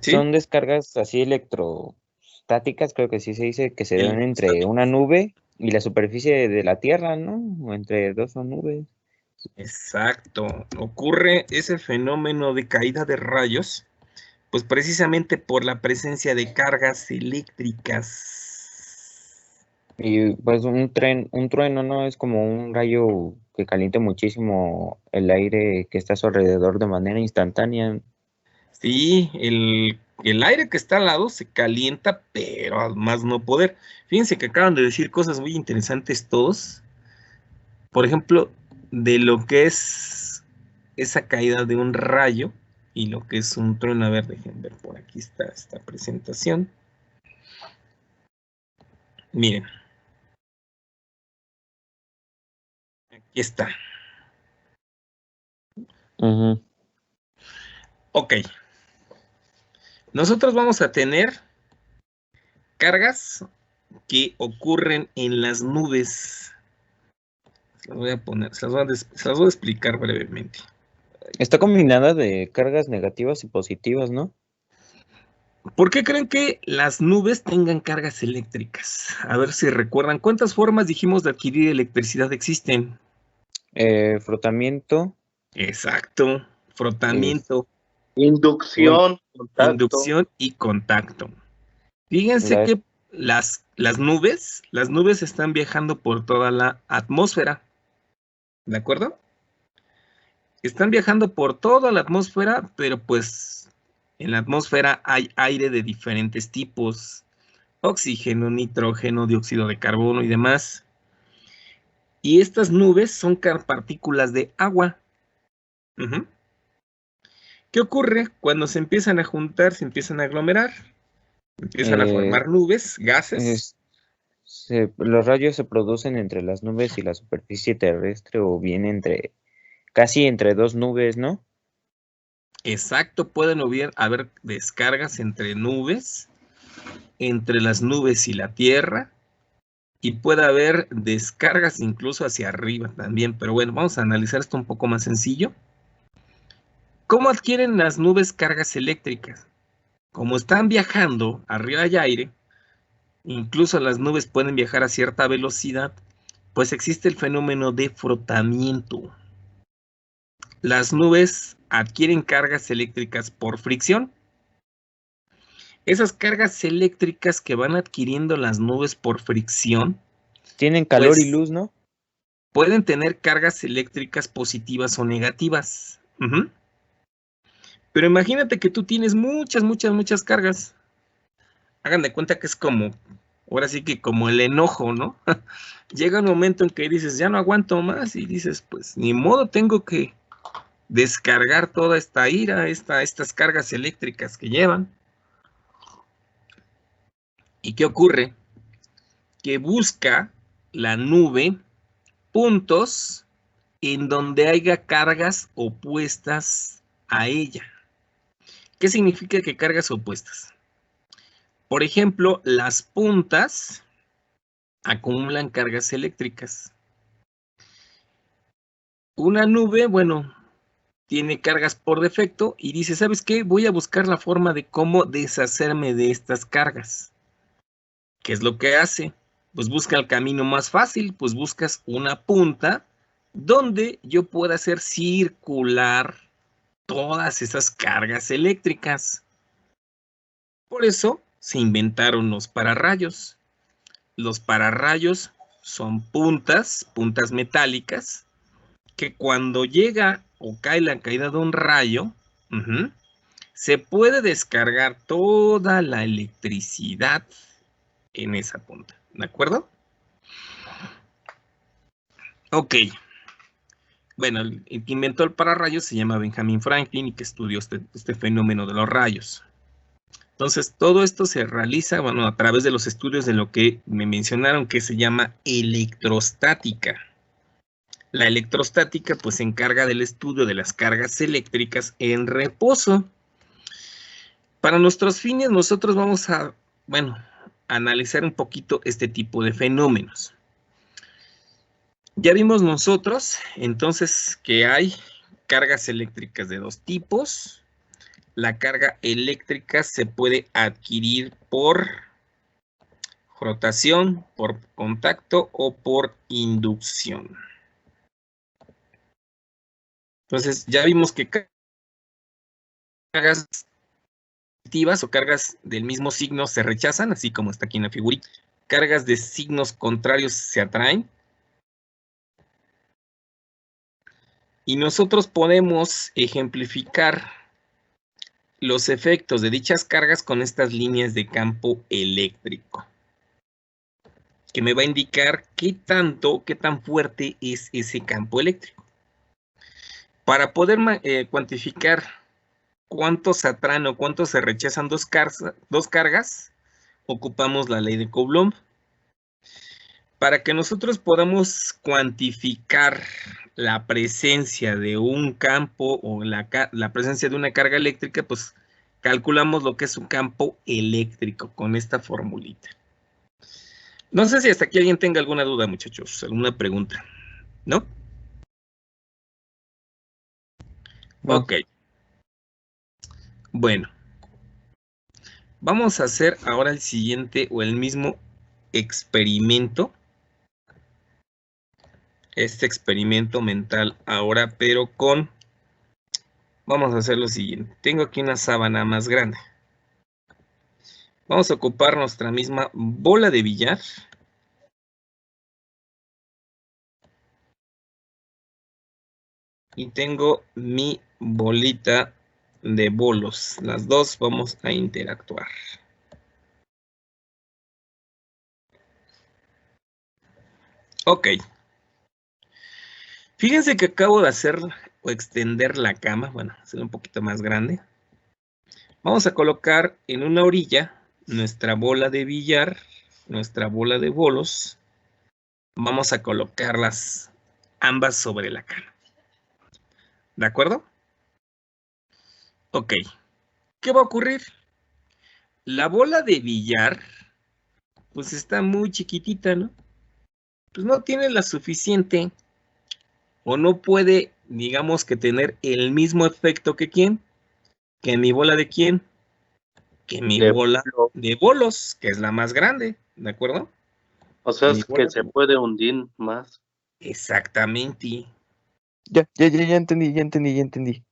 ¿sí? son descargas así electrostáticas, creo que sí se dice, que se dan entre una Electrostáticos. nube y la superficie de la Tierra, ¿no? O entre dos nubes. Exacto. Ocurre ese fenómeno de caída de rayos, pues precisamente por la presencia de cargas eléctricas. Y pues un trueno, ¿no? Es como un rayo que calienta muchísimo el aire que está a su alrededor de manera instantánea. Sí, el aire que está al lado se calienta, pero al más no poder. Fíjense que acaban de decir cosas muy interesantes todos. Por ejemplo, de lo que es esa caída de un rayo y lo que es un trueno. A ver, dejen ver, por aquí está esta presentación. Miren, aquí está. Ujú. Ok, nosotros vamos a tener cargas que ocurren en las nubes. Se las voy a poner, se las voy a explicar brevemente. Está combinada de cargas negativas y positivas, ¿no? ¿Por qué creen que las nubes tengan cargas eléctricas? A ver si recuerdan. ¿Cuántas formas dijimos de adquirir electricidad existen? Frotamiento, Exacto. es, Frotamiento, bueno, Inducción, contacto. inducción y contacto. Fíjense la, que las nubes están viajando por toda la atmósfera. ¿De acuerdo? Están viajando por toda la atmósfera, pero pues en la atmósfera hay aire de diferentes tipos. Oxígeno, nitrógeno, dióxido de carbono y demás. Y estas nubes son partículas de agua. Ujú. ¿Qué ocurre cuando se empiezan a juntar, se empiezan a aglomerar? Empiezan a eh, formar nubes, gases. es- los rayos se producen entre las nubes y la superficie terrestre o bien casi entre dos nubes, ¿no? Exacto, pueden haber descargas entre nubes, entre las nubes y la Tierra, y puede haber descargas incluso hacia arriba también. Pero bueno, vamos a analizar esto un poco más sencillo. ¿Cómo adquieren las nubes cargas eléctricas? Como están viajando, arriba hay aire, incluso las nubes pueden viajar a cierta velocidad, pues existe el fenómeno de frotamiento. Las nubes adquieren cargas eléctricas por fricción. Esas cargas eléctricas que van adquiriendo las nubes por fricción, Tienen calor y pues luz, ¿no? pueden tener cargas eléctricas positivas o negativas. Ujú. Pero imagínate que tú tienes muchas cargas. Hagan de cuenta que es como, ahora sí que como el enojo, ¿no? Llega un momento en que dices, ya no aguanto más y dices, pues ni modo, tengo que descargar toda esta ira, estas cargas eléctricas que llevan. ¿Y qué ocurre? Que busca la nube puntos en donde haya cargas opuestas a ella. ¿Qué significa que cargas opuestas? Por ejemplo, las puntas acumulan cargas eléctricas. Una nube, bueno, tiene cargas por defecto y dice, ¿sabes qué? Voy a buscar la forma de cómo deshacerme de estas cargas. ¿Qué es lo que hace? Pues busca el camino más fácil, pues buscas una punta donde yo pueda hacer circular todas esas cargas eléctricas. Por eso se inventaron los pararrayos. Los pararrayos son puntas metálicas, que cuando llega o cae la caída de un rayo, se puede descargar toda la electricidad en esa punta. ¿De acuerdo? Ok. Bueno, el que inventó el pararrayos se llama Benjamin Franklin y que estudió este fenómeno de los rayos. Entonces, todo esto se realiza, bueno, a través de los estudios de lo que me mencionaron que se llama electrostática. La electrostática, pues, se encarga del estudio de las cargas eléctricas en reposo. Para nuestros fines, nosotros vamos a, bueno, analizar un poquito este tipo de fenómenos. Ya vimos nosotros, entonces, que hay cargas eléctricas de dos tipos. La carga eléctrica se puede adquirir por rotación, por contacto o por inducción. Entonces, ya vimos que cargas positivas o cargas del mismo signo se rechazan, así como está aquí en la figurita. Cargas de signos contrarios se atraen. Y nosotros podemos ejemplificar los efectos de dichas cargas con estas líneas de campo eléctrico, que me va a indicar qué tan fuerte es ese campo eléctrico. Para poder cuantificar cuántos se atraen o cuántos se rechazan dos cargas, ocupamos la ley de Coulomb. Para que nosotros podamos cuantificar la presencia de un campo o la presencia de una carga eléctrica, pues calculamos lo que es un campo eléctrico con esta formulita. No sé si hasta aquí alguien tenga alguna duda, muchachos, alguna pregunta, ¿no? No. Ok. Bueno. Vamos a hacer ahora el siguiente o el mismo experimento. Este experimento mental ahora, pero con... Vamos a hacer lo siguiente. Tengo aquí una sábana más grande. Vamos a ocupar nuestra misma bola de billar. Y tengo mi bolita de bolos. Las dos vamos a interactuar. Ok. Fíjense que acabo de hacer o extender la cama. Bueno, hacer un poquito más grande. Vamos a colocar en una orilla nuestra bola de billar, nuestra bola de bolos. Vamos a colocarlas ambas sobre la cama. ¿De acuerdo? Ok. ¿Qué va a ocurrir? La bola de billar, pues está muy chiquitita, ¿no? Pues no tiene la suficiente o no puede, digamos que tener el mismo efecto que ¿quién? Que mi bola de ¿quién? Que mi bola de bolos, que es la más grande, ¿de acuerdo? O sea, Mi es bola que se de- puede hundir más. Exactamente. Ya entendí.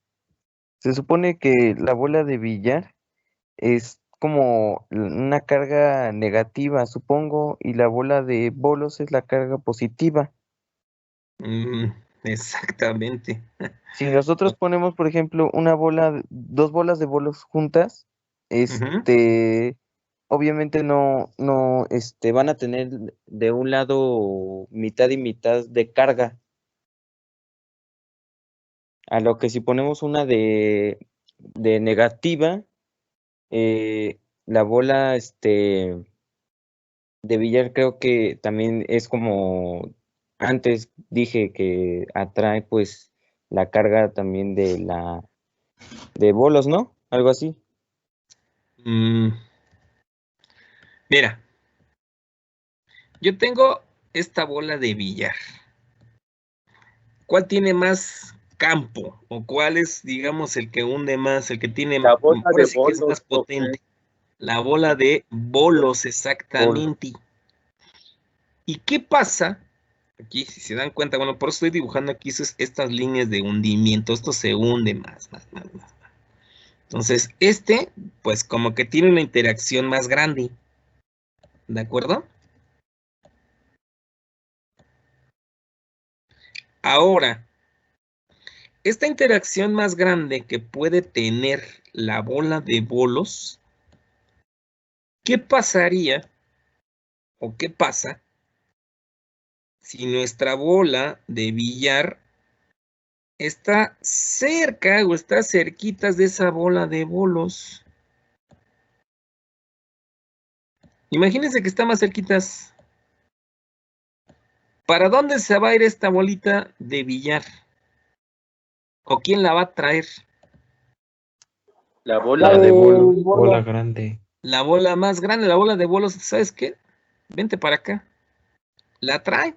Se supone que la bola de billar es como una carga negativa, supongo, y la bola de bolos es la carga positiva. Exactamente. Si nosotros ponemos, por ejemplo, dos bolas de bolos juntas, Ujú. obviamente van a tener de un lado mitad y mitad de carga. A lo que si ponemos una de negativa, la bola, de billar creo que también es como antes dije que atrae pues la carga también de bolos, ¿no? Algo así. Mm, Mira, yo tengo esta bola de billar. ¿Cuál tiene más campo? ¿O cuál es, digamos, el que hunde más, el que tiene, La bola ahora de sí que es bolos, más profe. potente? La bola de bolos, Bolos. exactamente. ¿Y qué pasa? Aquí, si se dan cuenta, bueno, por eso estoy dibujando aquí estas líneas de hundimiento. Esto se hunde más. Entonces, pues como que tiene una interacción más grande. ¿De acuerdo? Ahora, esta interacción más grande que puede tener la bola de bolos, ¿qué pasaría o qué pasa si nuestra bola de billar está cerca o está cerquitas de esa bola de bolos? Imagínense que está más cerquitas. ¿Para dónde se va a ir esta bolita de billar? ¿O quién la va a traer? La La bola de de Bola bolo. grande. La bola más grande, la bola de bolos, ¿sabes qué? Vente para acá. La trae.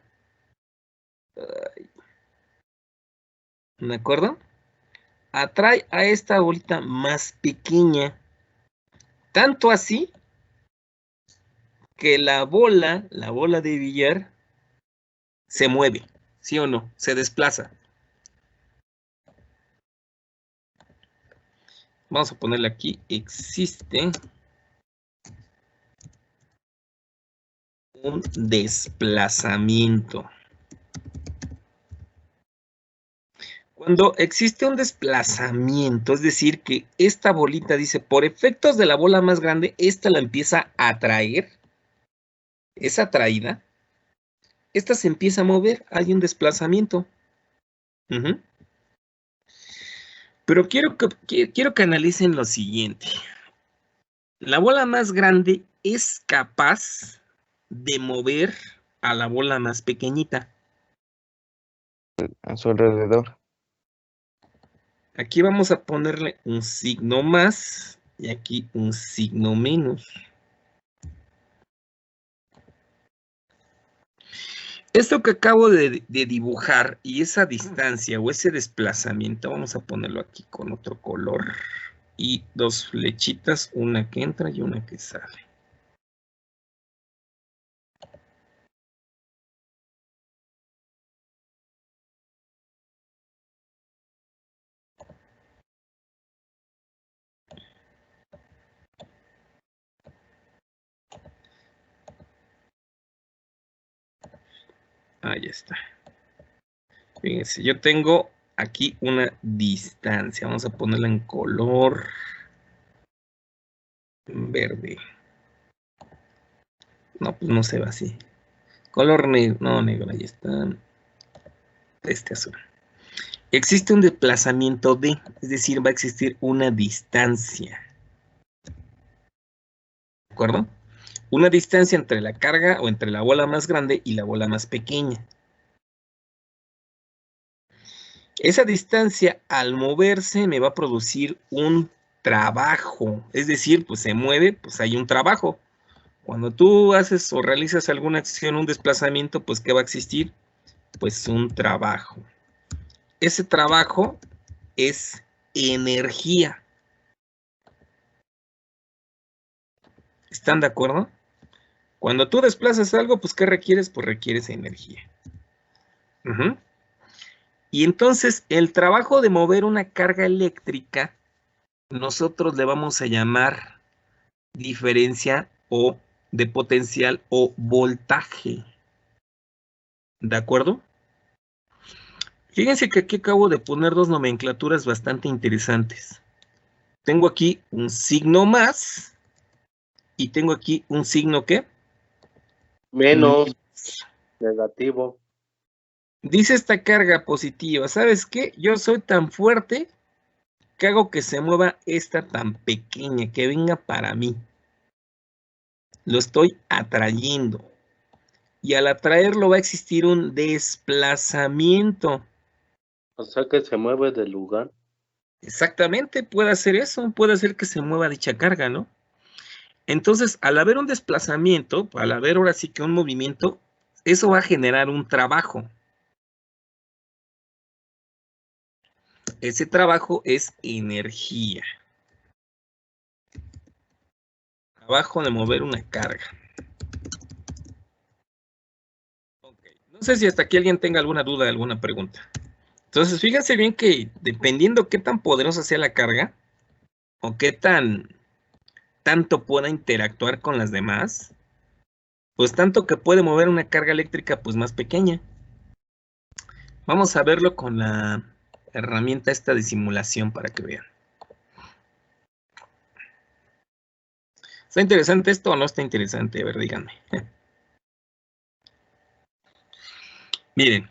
¿De acuerdo? Atrae a esta bolita más pequeña. Tanto así que la bola de billar, se mueve, ¿sí o no? Se desplaza. Vamos a ponerle aquí, existe un desplazamiento. Cuando existe un desplazamiento, es decir, que esta bolita dice, por efectos de la bola más grande, esta la empieza a atraer, es atraída, esta se empieza a mover, hay un desplazamiento. Pero quiero que analicen lo siguiente. La bola más grande es capaz de mover a la bola más pequeñita. A su alrededor. Aquí vamos a ponerle un signo más y aquí un signo menos. Esto que acabo de dibujar y esa distancia o ese desplazamiento, vamos a ponerlo aquí con otro color. Y dos flechitas, una que entra y una que sale. Ahí está. Fíjense, yo tengo aquí una distancia. Vamos a ponerla en color verde. No, pues no se va así. Color negro. No, negro, ahí está. Este azul. Existe un desplazamiento D, es decir, va a existir una distancia. ¿De acuerdo? Una distancia entre la carga o entre la bola más grande y la bola más pequeña. Esa distancia al moverse me va a producir un trabajo. Es decir, pues se mueve, pues hay un trabajo. Cuando tú haces o realizas alguna acción, un desplazamiento, pues ¿qué va a existir? Pues un trabajo. Ese trabajo es energía. ¿Están de acuerdo? Cuando tú desplazas algo, pues ¿qué requieres? Pues requieres energía. Y entonces el trabajo de mover una carga eléctrica, nosotros le vamos a llamar diferencia o de potencial o voltaje. ¿De acuerdo? Fíjense que aquí acabo de poner dos nomenclaturas bastante interesantes. Tengo aquí un signo más y tengo aquí un signo ¿qué? Menos. Negativo. Dice esta carga positiva, ¿sabes qué? Yo soy tan fuerte que hago que se mueva esta tan pequeña, que venga para mí. Lo estoy atrayendo. Y al atraerlo va a existir un desplazamiento. O sea que se mueve del lugar. Exactamente, puede hacer eso, puede hacer que se mueva dicha carga, ¿no? Entonces, al haber un desplazamiento, al haber ahora sí que un movimiento, eso va a generar un trabajo. Ese trabajo es energía. Trabajo de mover una carga. Okay. No sé si hasta aquí alguien tenga alguna duda, alguna pregunta. Entonces, fíjense bien que dependiendo qué tan poderosa sea la carga, o qué tanto pueda interactuar con las demás, pues tanto que puede mover una carga eléctrica pues más pequeña. Vamos a verlo con la herramienta esta de simulación para que vean. ¿Está interesante esto o no está interesante? A ver, díganme. Miren,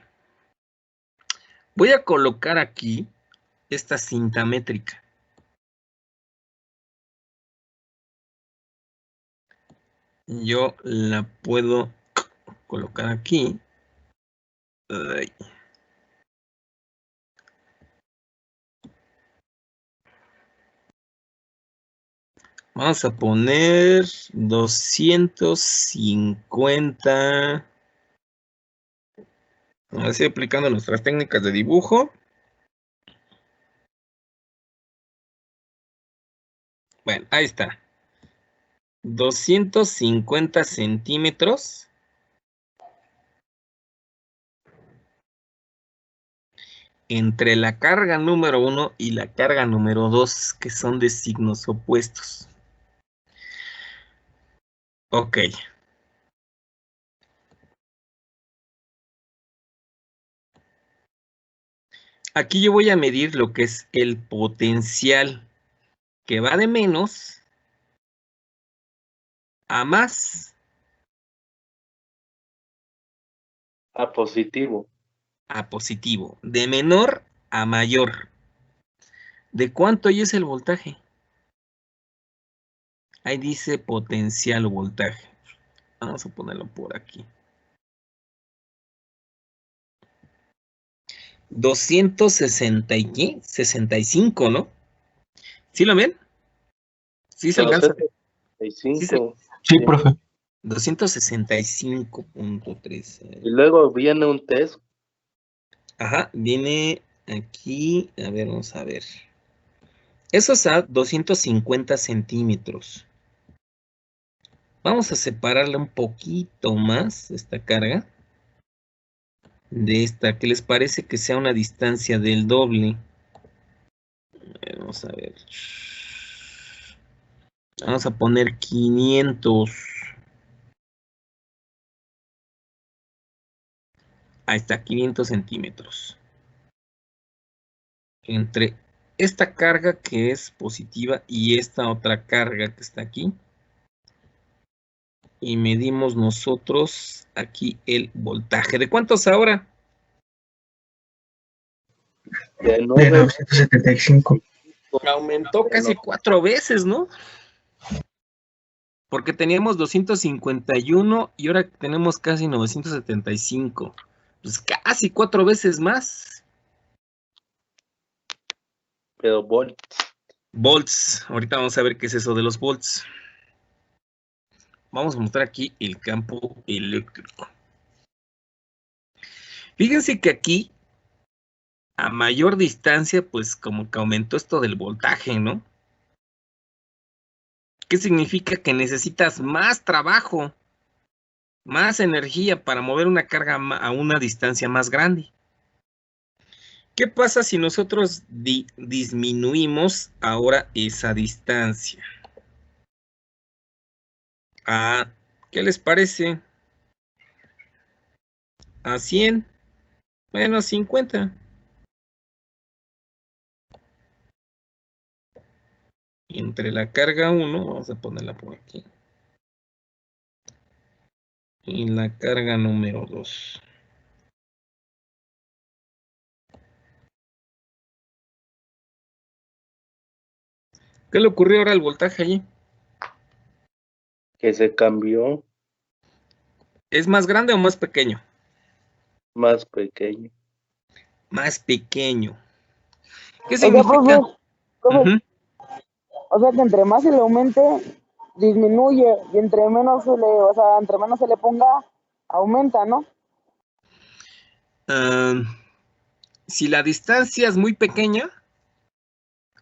voy a colocar aquí esta cinta métrica. Yo la puedo colocar aquí. Ay. Vamos a poner 250 Ahora sí, aplicando nuestras técnicas de dibujo. Bueno, ahí está. 250 centímetros entre la carga número 1 y la carga número 2, que son de signos opuestos. Ok. Aquí yo voy a medir lo que es el potencial, que va de menos a más. A positivo. A positivo, de menor a mayor. ¿De cuánto y es el voltaje? Ahí dice potencial voltaje. Vamos a ponerlo por aquí. 265, ¿no? ¿Sí lo ven? ¿Sí se alcanza? ¿Sí se... 265. Sí, profe. 265.3. Y luego viene un test. Ajá, viene aquí. A ver, vamos a ver. Eso es a 250 centímetros. Vamos a separarle un poquito más esta carga de esta. ¿Qué les parece que sea una distancia del doble? Vamos a ver. Vamos a poner 500. Ahí está, 500 centímetros. Entre esta carga que es positiva y esta otra carga que está aquí. Y medimos nosotros aquí el voltaje. ¿De cuántos ahora? De De 9. 975. Aumentó casi 4 veces, ¿no? Porque teníamos 251 y ahora tenemos casi 975. Pues casi 4 veces más. Pero volts. Volts. Ahorita vamos a ver qué es eso de los volts. Vamos a mostrar aquí el campo eléctrico. Fíjense que aquí, a mayor distancia, pues como que aumentó esto del voltaje, ¿no? ¿Qué significa? Que necesitas más trabajo, más energía para mover una carga a una distancia más grande. ¿Qué pasa si nosotros disminuimos ahora esa distancia? ¿Qué les parece? ¿A 100? Bueno, 50. Entre la carga 1, vamos a ponerla por aquí, y la carga número 2. ¿Qué le ocurrió ahora al voltaje allí? Que se cambió. ¿Es más grande o más pequeño? Más pequeño. Más pequeño. ¿Qué O sea, significa? profe, o sea que entre más se le aumente, disminuye, y entre menos se le ponga, aumenta, ¿no? Si la distancia es muy pequeña,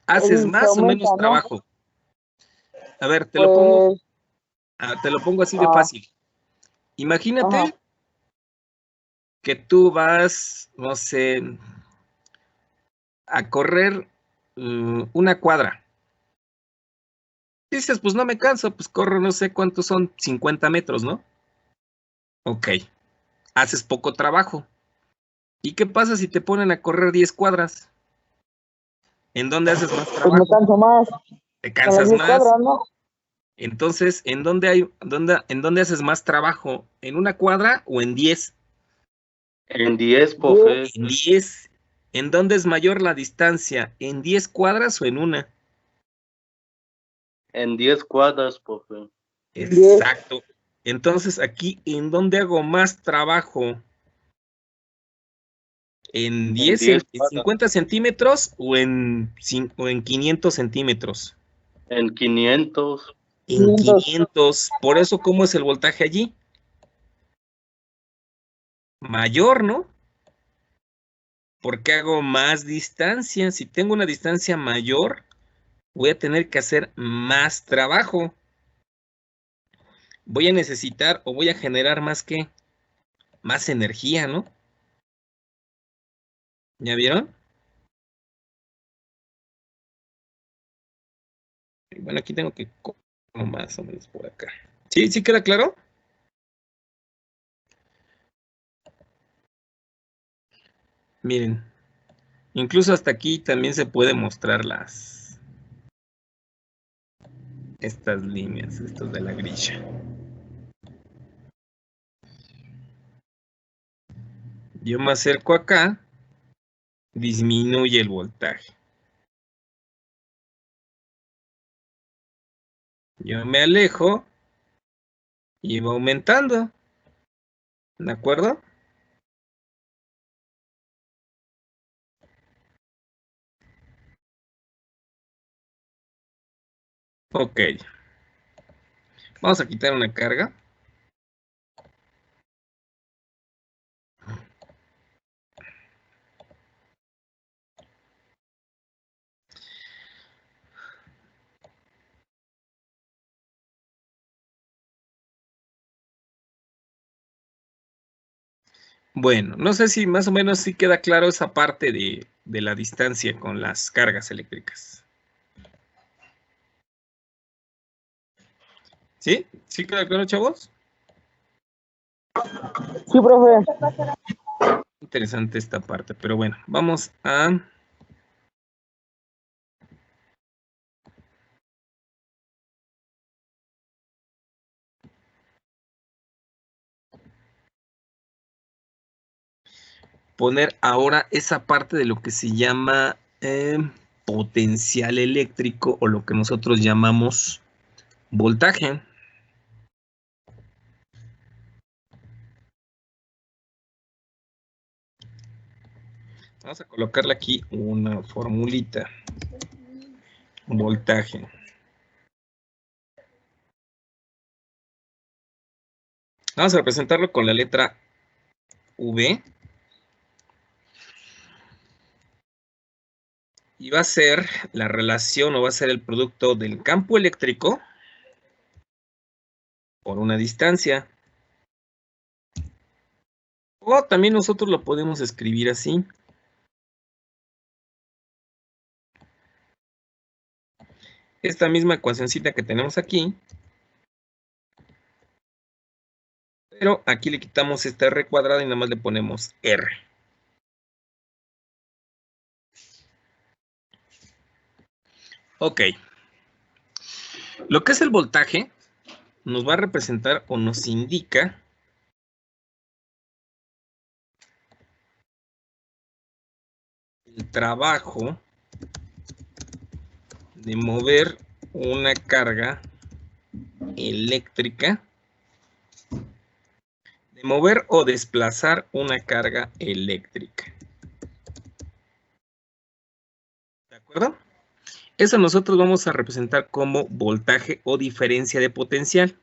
haces Se más o aumenta, menos ¿no? trabajo. A ver, te Pues, lo pongo así de fácil. Imagínate ajá. que tú vas, no sé, a correr una cuadra. Dices, pues no me canso, pues corro no sé cuántos son, 50 metros, ¿no? Ok, haces poco trabajo. ¿Y qué pasa si te ponen a correr 10 cuadras? ¿En dónde haces más Pues trabajo? me canso más. Te Con las cansas 10 más. cuadras, ¿no? Entonces, ¿en dónde haces más trabajo? ¿En una cuadra o en 10? En 10, profe. En 10. ¿En dónde es mayor la distancia? ¿En 10 cuadras o en una? En 10 cuadras, profe. Exacto. Entonces, aquí, ¿en dónde hago más trabajo? ¿En 10, 10 50 centímetros o en 500 centímetros? En 500. En 500. Por eso, ¿cómo es el voltaje allí? Mayor, ¿no? Porque hago más distancia. Si tengo una distancia mayor, voy a tener que hacer más trabajo. Voy a necesitar o voy a generar más energía, ¿no? ¿Ya vieron? Bueno, aquí tengo que más o menos por acá. ¿Sí? ¿Sí queda claro? Miren, incluso hasta aquí también se puede mostrar estas líneas, estos de la grilla. Yo me acerco acá, disminuye el voltaje. Yo me alejo y va aumentando. ¿De acuerdo? Ok. Vamos a quitar una carga. Bueno, no sé si más o menos sí queda claro esa parte de la distancia con las cargas eléctricas. ¿Sí? ¿Sí queda claro, chavos? Sí, profe. Interesante esta parte, pero bueno, vamos a... poner ahora esa parte de lo que se llama potencial eléctrico o lo que nosotros llamamos voltaje. Vamos a colocarle aquí una formulita. Voltaje. Vamos a representarlo con la letra V. Y va a ser la relación o va a ser el producto del campo eléctrico por una distancia. O también nosotros lo podemos escribir así. Esta misma ecuacioncita que tenemos aquí. Pero aquí le quitamos esta R cuadrada y nada más le ponemos R. Ok. Lo que es el voltaje nos va a representar o nos indica el trabajo de mover una carga eléctrica, de mover o desplazar una carga eléctrica. ¿De acuerdo? Eso nosotros vamos a representar como voltaje o diferencia de potencial.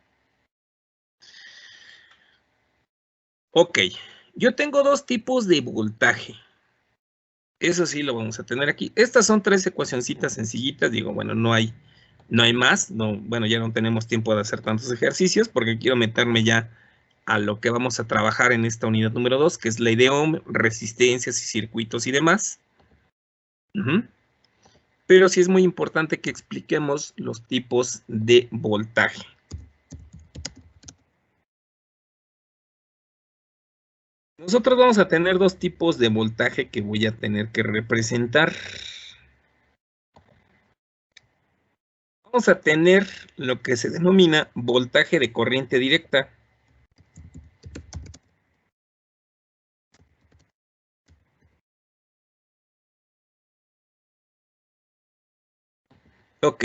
Ok, yo tengo dos tipos de voltaje. Eso sí lo vamos a tener aquí. Estas son tres ecuacioncitas sencillitas. Digo, bueno, no hay más. No, bueno, ya no tenemos tiempo de hacer tantos ejercicios porque quiero meterme ya a lo que vamos a trabajar en esta unidad número 2, que es ley de Ohm, resistencias y circuitos y demás. Pero sí es muy importante que expliquemos los tipos de voltaje. Nosotros vamos a tener dos tipos de voltaje que voy a tener que representar. Vamos a tener lo que se denomina voltaje de corriente directa. Ok.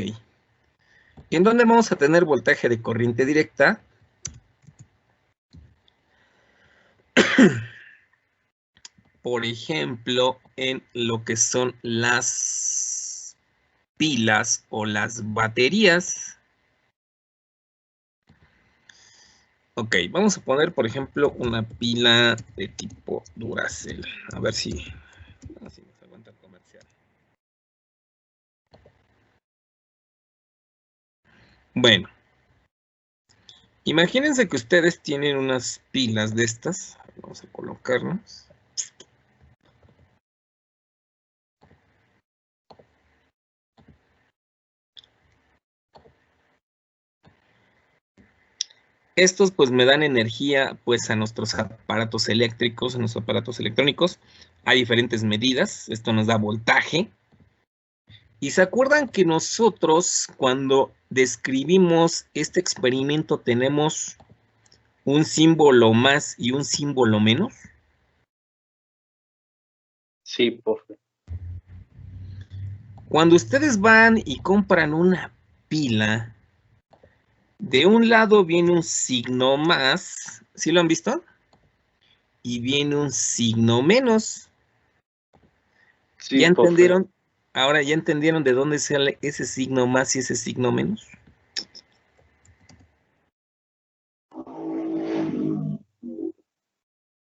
¿En dónde vamos a tener voltaje de corriente directa? Por ejemplo, en lo que son las pilas o las baterías. Ok, vamos a poner, por ejemplo, una pila de tipo Duracell. A ver si Bueno, imagínense que ustedes tienen unas pilas de estas. Vamos a colocarlas. Estos pues me dan energía pues a nuestros aparatos eléctricos, a nuestros aparatos electrónicos, a diferentes medidas. Esto nos da voltaje. Y se acuerdan que nosotros cuando describimos este experimento tenemos un símbolo más y un símbolo menos. Sí, profe. Cuando ustedes van y compran una pila, de un lado viene un signo más, ¿sí lo han visto? Y viene un signo menos. Sí, ¿Ya profe. entendieron? Ahora ya entendieron de dónde sale ese signo más y ese signo menos.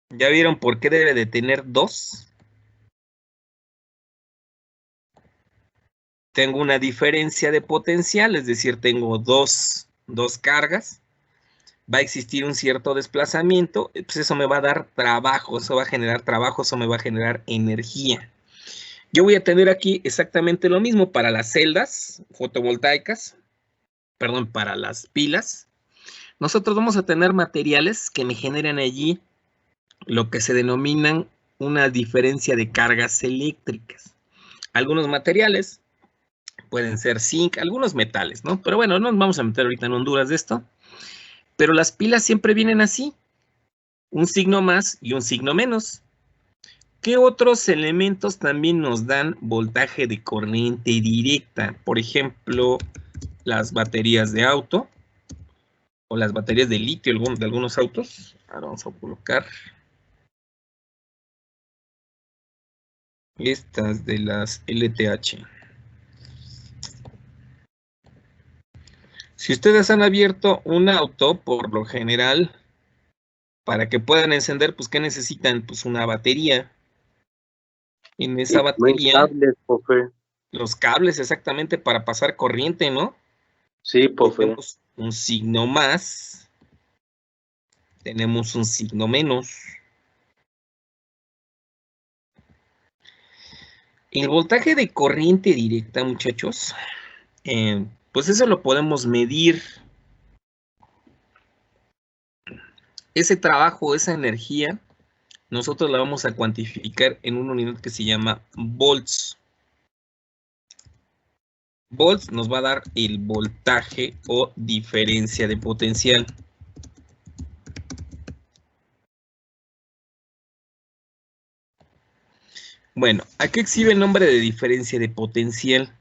¿Ya vieron por qué debe de tener dos? Tengo una diferencia de potencial, es decir, tengo dos cargas. Va a existir un cierto desplazamiento, pues eso me va a dar trabajo, eso va a generar trabajo, eso me va a generar energía. Yo voy a tener aquí exactamente lo mismo para las celdas fotovoltaicas, perdón, para las pilas. Nosotros vamos a tener materiales que me generan allí lo que se denominan una diferencia de cargas eléctricas. Algunos materiales pueden ser zinc, algunos metales, ¿no? Pero bueno, no nos vamos a meter ahorita en Honduras de esto. Pero las pilas siempre vienen así, un signo más y un signo menos. ¿Qué otros elementos también nos dan voltaje de corriente directa? Por ejemplo, las baterías de auto o las baterías de litio de algunos autos. Ahora vamos a colocar estas de las LTH. Si ustedes han abierto un auto, por lo general, para que puedan encender, pues ¿qué necesitan? Pues una batería. En esa Y también batería, cables, profe. los cables exactamente para pasar corriente, ¿no? Sí, profe. Tenemos un signo más, tenemos un signo menos. El voltaje de corriente directa, muchachos, pues eso lo podemos medir. Ese trabajo, esa energía, nosotros la vamos a cuantificar en una unidad que se llama volts. Volts nos va a dar el voltaje o diferencia de potencial. Bueno, aquí exhibe el nombre de diferencia de potencial.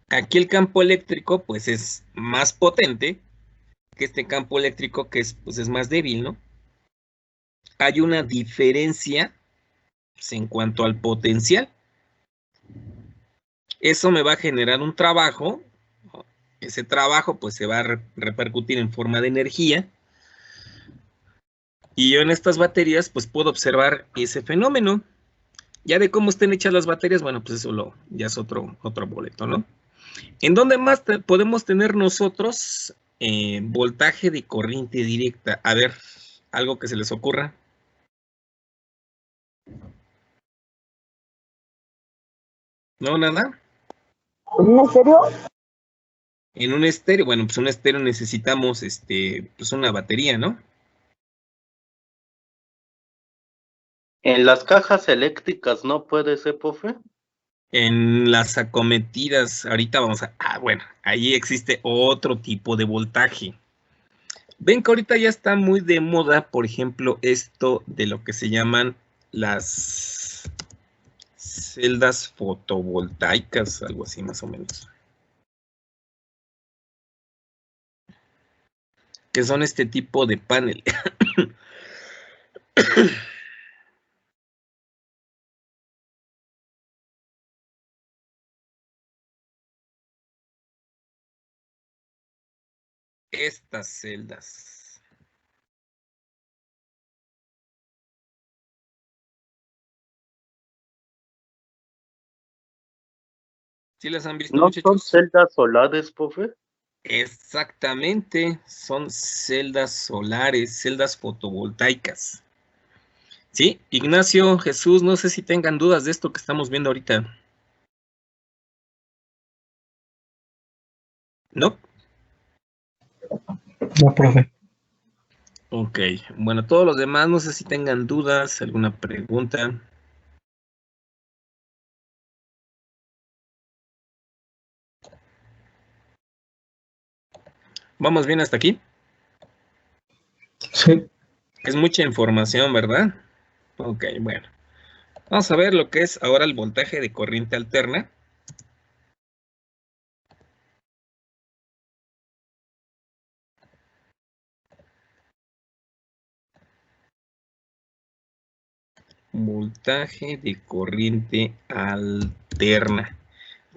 Aquí el campo eléctrico pues es más potente que este campo eléctrico que pues, es más débil, ¿no? Hay una diferencia pues, en cuanto al potencial. Eso me va a generar un trabajo. Ese trabajo pues se va a repercutir en forma de energía. Y yo en estas baterías pues puedo observar ese fenómeno. Ya de cómo estén hechas las baterías, bueno, pues eso ya es otro boleto, ¿no? ¿En dónde más podemos tener nosotros voltaje de corriente directa? A ver, algo que se les ocurra. ¿No, nada? ¿En un estéreo? En un estéreo, bueno, pues un estéreo necesitamos pues una batería, ¿no? En las cajas eléctricas, ¿no puede ser, profe? En las acometidas, ahorita vamos bueno, ahí existe otro tipo de voltaje. Ven que ahorita ya está muy de moda, por ejemplo, esto de lo que se llaman las celdas fotovoltaicas, algo así más o menos. Que son este tipo de panel. Estas celdas. ¿Sí las han visto, ¿No son muchachos? celdas solares, profe? Exactamente, son celdas solares, celdas fotovoltaicas. ¿Sí? Ignacio, Jesús, no sé si tengan dudas de esto que estamos viendo ahorita. ¿No? No, profe. Ok, bueno, todos los demás, no sé si tengan dudas, alguna pregunta. ¿Vamos bien hasta aquí? Sí. Es mucha información, ¿verdad? Ok, bueno. Vamos a ver lo que es ahora el voltaje de corriente alterna. Voltaje de corriente alterna.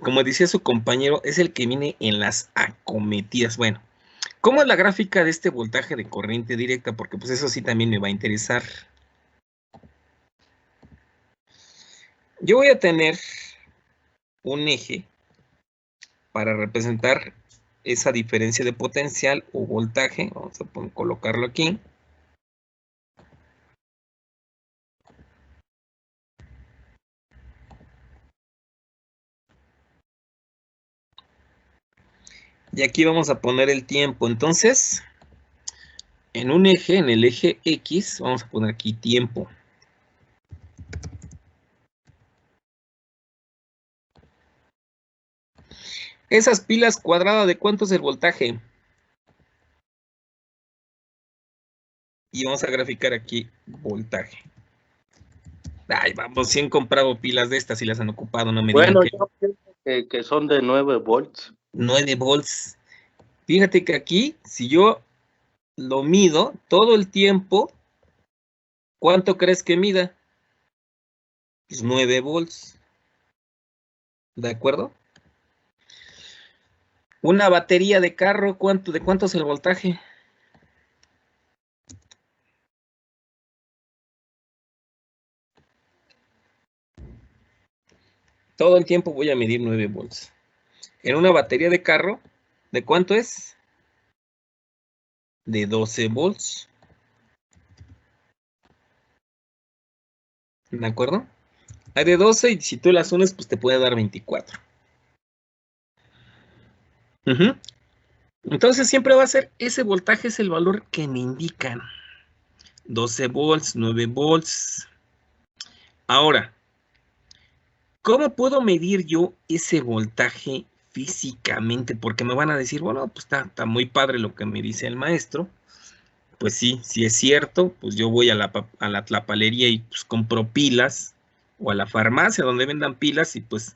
Como decía su compañero, es el que viene en las acometidas. Bueno, ¿cómo es la gráfica de este voltaje de corriente directa? Porque pues eso sí también me va a interesar. Yo voy a tener un eje para representar esa diferencia de potencial o voltaje. Vamos a colocarlo aquí. Y aquí vamos a poner el tiempo. Entonces, en un eje, en el eje X, vamos a poner aquí tiempo. Esas pilas cuadradas, ¿de cuánto es el voltaje? Y vamos a graficar aquí voltaje. Ay, vamos, si han comprado pilas de estas y las han ocupado, no me digan Bueno, que yo pienso que son de 9 volts. 9 volts. Fíjate que aquí, si yo lo mido todo el tiempo, ¿cuánto crees que mida? Pues 9 volts. ¿De acuerdo? Una batería de carro, ¿de cuánto es el voltaje? Todo el tiempo voy a medir 9 volts. En una batería de carro, ¿de cuánto es? De 12 volts. ¿De acuerdo? Hay de 12 y si tú las unes, pues te puede dar 24. Entonces siempre va a ser ese voltaje, es el valor que me indican. 12 volts, 9 volts. Ahora, ¿cómo puedo medir yo ese voltaje físicamente? Porque me van a decir, bueno, pues está muy padre lo que me dice el maestro. Pues sí, si es cierto, pues yo voy a la tlapalería y pues compro pilas, o a la farmacia donde vendan pilas y pues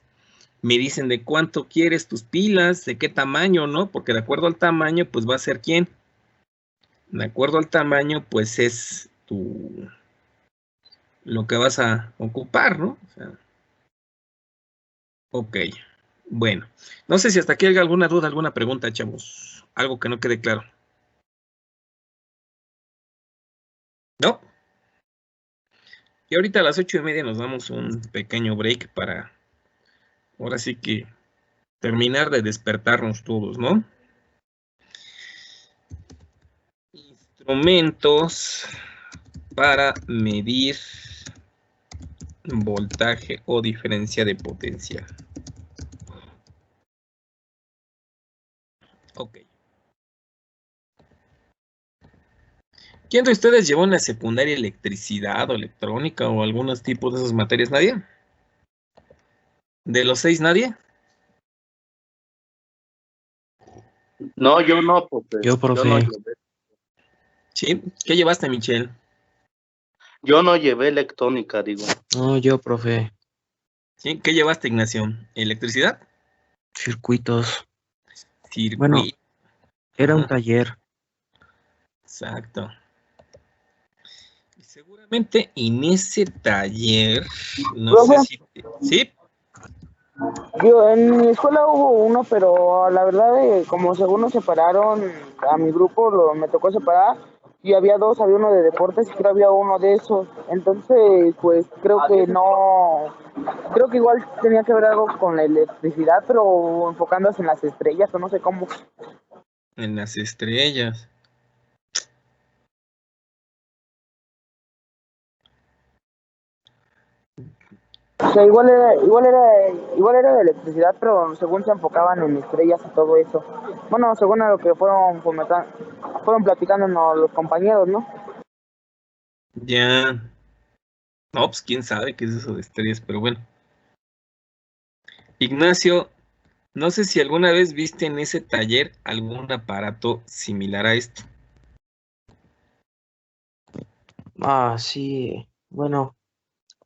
me dicen de cuánto quieres tus pilas, de qué tamaño, ¿no? Porque de acuerdo al tamaño, pues va a ser quién. De acuerdo al tamaño, pues es lo que vas a ocupar, ¿no? O sea, ok, bueno. No sé si hasta aquí hay alguna duda, alguna pregunta, chavos. Algo que no quede claro. ¿No? Y ahorita a las 8:30 nos damos un pequeño break para, ahora sí que, terminar de despertarnos todos, ¿no? Instrumentos para medir voltaje o diferencia de potencial. Ok. ¿Quién de ustedes llevó en la secundaria electricidad o electrónica o algunos tipos de esas materias? ¿Nadie? ¿De los 6 nadie? No, yo no, profe. Yo, Yo no profe. llevé. ¿Sí? ¿Qué llevaste, Michelle? Yo no llevé electrónica, digo. No, yo, profe. ¿Sí? ¿Qué llevaste, Ignacio? ¿Electricidad? Circuitos. Circuito. Bueno, era un Ajá, taller. exacto. Y seguramente en ese taller, no sé Profe, si... ¿Sí? yo en mi escuela hubo uno, pero la verdad, como según nos separaron a mi grupo, me tocó separar. y había dos, había uno de deportes y creo había uno de esos. Entonces, pues creo que no, creo que igual tenía que ver algo con la electricidad, pero enfocándose en las estrellas o no sé cómo. En las estrellas. O sea, igual era de electricidad, pero según se enfocaban en estrellas y todo eso. Bueno, según a lo que fueron platicando los compañeros, ¿no? Ya. No, pues quién sabe qué es eso de estrellas, pero bueno. Ignacio, no sé si alguna vez viste en ese taller algún aparato similar a esto. Sí, bueno,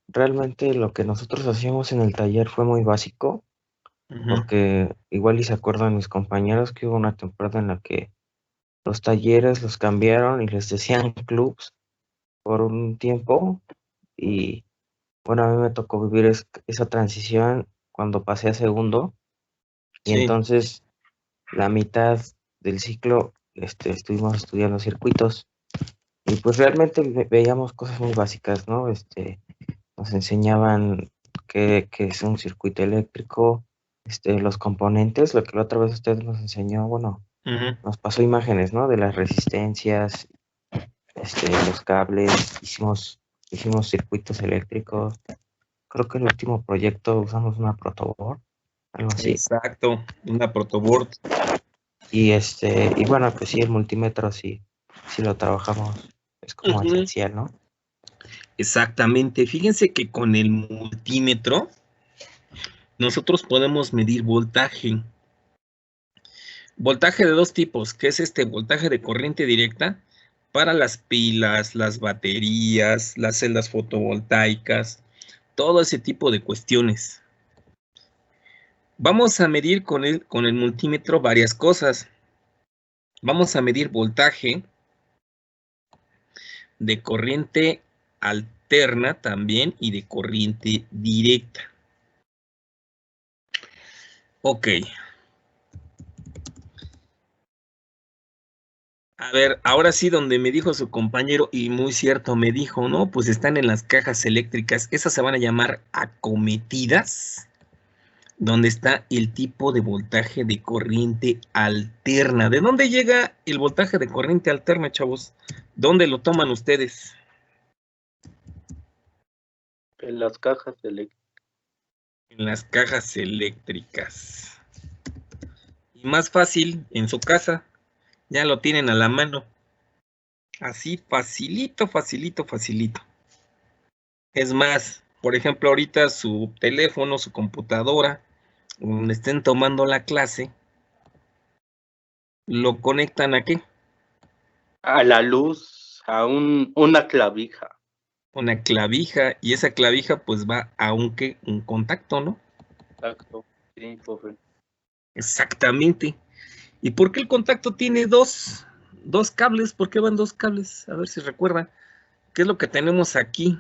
realmente lo que nosotros hacíamos en el taller fue muy básico, Ujú. porque igual y se acuerdan mis compañeros que hubo una temporada en la que los talleres los cambiaron y les decían clubs por un tiempo, y bueno, a mí me tocó vivir esa transición cuando pasé a segundo, y Sí. entonces la mitad del ciclo estuvimos estudiando circuitos, y pues realmente veíamos cosas muy básicas, ¿no? Nos enseñaban qué es un circuito eléctrico, los componentes, lo que la otra vez usted nos enseñó, bueno, Ujú. nos pasó imágenes, ¿no? De las resistencias, los cables, hicimos circuitos eléctricos. Creo que el último proyecto usamos una protoboard, algo así. Exacto, una protoboard. Y bueno, pues sí, el multímetro sí lo trabajamos, es como Ujú. esencial, ¿no? Exactamente. Fíjense que con el multímetro nosotros podemos medir voltaje. Voltaje de dos tipos, que es este voltaje de corriente directa para las pilas, las baterías, las celdas fotovoltaicas, todo ese tipo de cuestiones. Vamos a medir con el multímetro varias cosas. Vamos a medir voltaje de corriente alterna también y de corriente directa. Ok. A ver, ahora sí, donde me dijo su compañero, y muy cierto, me dijo, ¿no? Pues están en las cajas eléctricas, esas se van a llamar acometidas, donde está el tipo de voltaje de corriente alterna. ¿De dónde llega el voltaje de corriente alterna, chavos? ¿Dónde lo toman ustedes? En las cajas eléctricas. En las cajas eléctricas. Y más fácil, en su casa, ya lo tienen a la mano. Así, facilito, facilito, facilito. Es más, por ejemplo, ahorita su teléfono, su computadora, donde estén tomando la clase, ¿lo conectan a qué? A la luz, a una clavija. Una clavija, y esa clavija pues va a un contacto, ¿no? Exacto. Sí, profe. Exactamente. ¿Y por qué el contacto tiene dos cables? ¿Por qué van dos cables? A ver si recuerdan. ¿Qué es lo que tenemos aquí?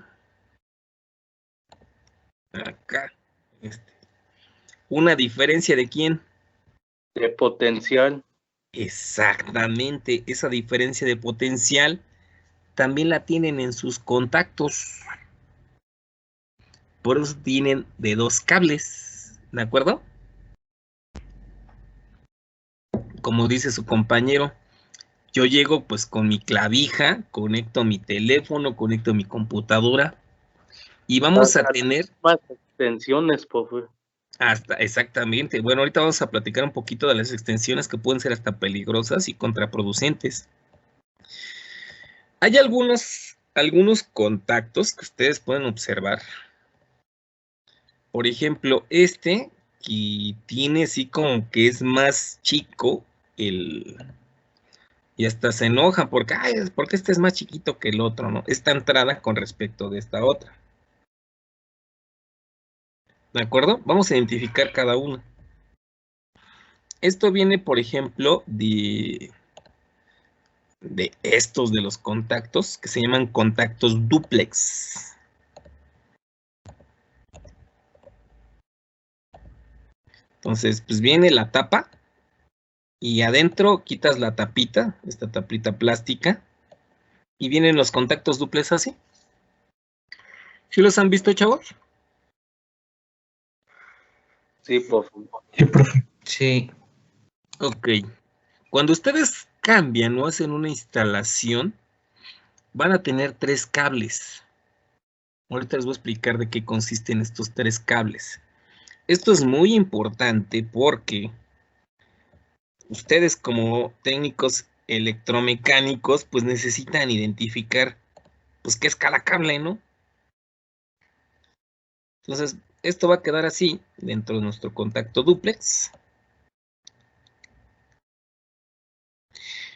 Acá. ¿Una diferencia de quién? De potencial. Exactamente. Esa diferencia de potencial también la tienen en sus contactos. Por eso tienen de dos cables. ¿De acuerdo? Como dice su compañero, yo llego pues con mi clavija, conecto mi teléfono, conecto mi computadora y vamos a tener Más extensiones, profe. hasta exactamente. Bueno, ahorita vamos a platicar un poquito de las extensiones que pueden ser hasta peligrosas y contraproducentes. Hay algunos contactos que ustedes pueden observar. Por ejemplo, este que tiene así como que es más chico el y hasta se enoja porque, ay, porque este es más chiquito que el otro, ¿no? Esta entrada con respecto de esta otra. ¿De acuerdo? Vamos a identificar cada uno. Esto viene, por ejemplo, de estos de los contactos que se llaman contactos dúplex. Entonces, pues viene la tapa y adentro quitas la tapita, esta tapita plástica, Y vienen los contactos duples así. ¿Sí los han visto, chavos? Sí, profe. Sí, profe. Sí. Ok. Cuando ustedes cambian o hacen una instalación, van a tener 3 cables. Ahorita les voy a explicar de qué consisten estos 3 cables. Esto es muy importante porque ustedes como técnicos electromecánicos pues necesitan identificar pues qué es cada cable, ¿no? Entonces, esto va a quedar así dentro de nuestro contacto dúplex.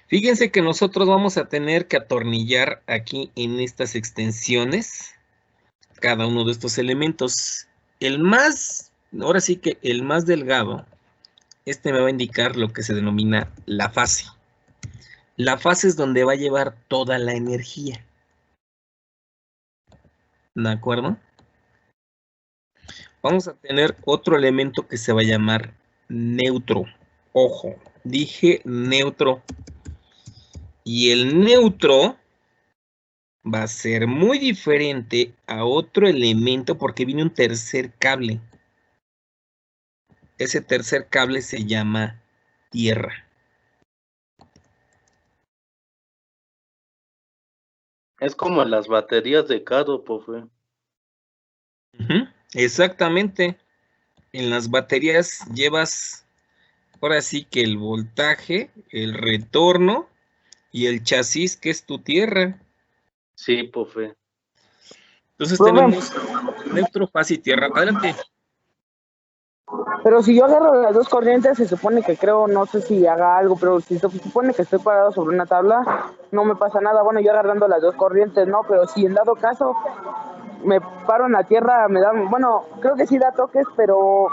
Fíjense que nosotros vamos a tener que atornillar aquí en estas extensiones cada uno de estos elementos. Ahora sí que el más delgado, este me va a indicar lo que se denomina la fase. La fase es donde va a llevar toda la energía. ¿De acuerdo? Vamos a tener otro elemento que se va a llamar neutro. Ojo, dije neutro. Y el neutro va a ser muy diferente a otro elemento porque viene un tercer cable. Ese tercer cable se llama tierra. Es como las baterías de carro, profe. Exactamente. En las baterías llevas ahora sí que el voltaje, el retorno y el chasis, que es tu tierra. Sí, profe. Entonces Profe, tenemos neutro, fase y tierra. Adelante. pero si yo agarro las dos corrientes, se supone que creo, no sé si haga algo, pero si se supone que estoy parado sobre una tabla, no me pasa nada. Bueno, yo agarrando las dos corrientes, ¿no? Pero si en dado caso me paro en la tierra, me da, bueno, creo que sí da toques, pero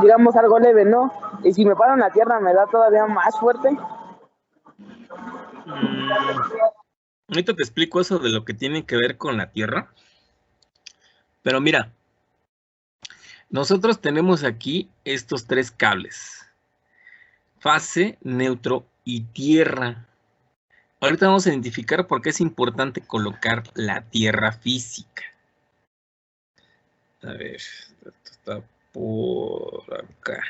digamos algo leve, ¿no? Y si me paro en la tierra, me da todavía más fuerte. Ahorita te explico eso de lo que tiene que ver con la tierra. Pero mira, nosotros tenemos aquí estos 3 cables. Fase, neutro y tierra. Ahorita vamos a identificar por qué es importante colocar la tierra física. A ver, esto está por acá.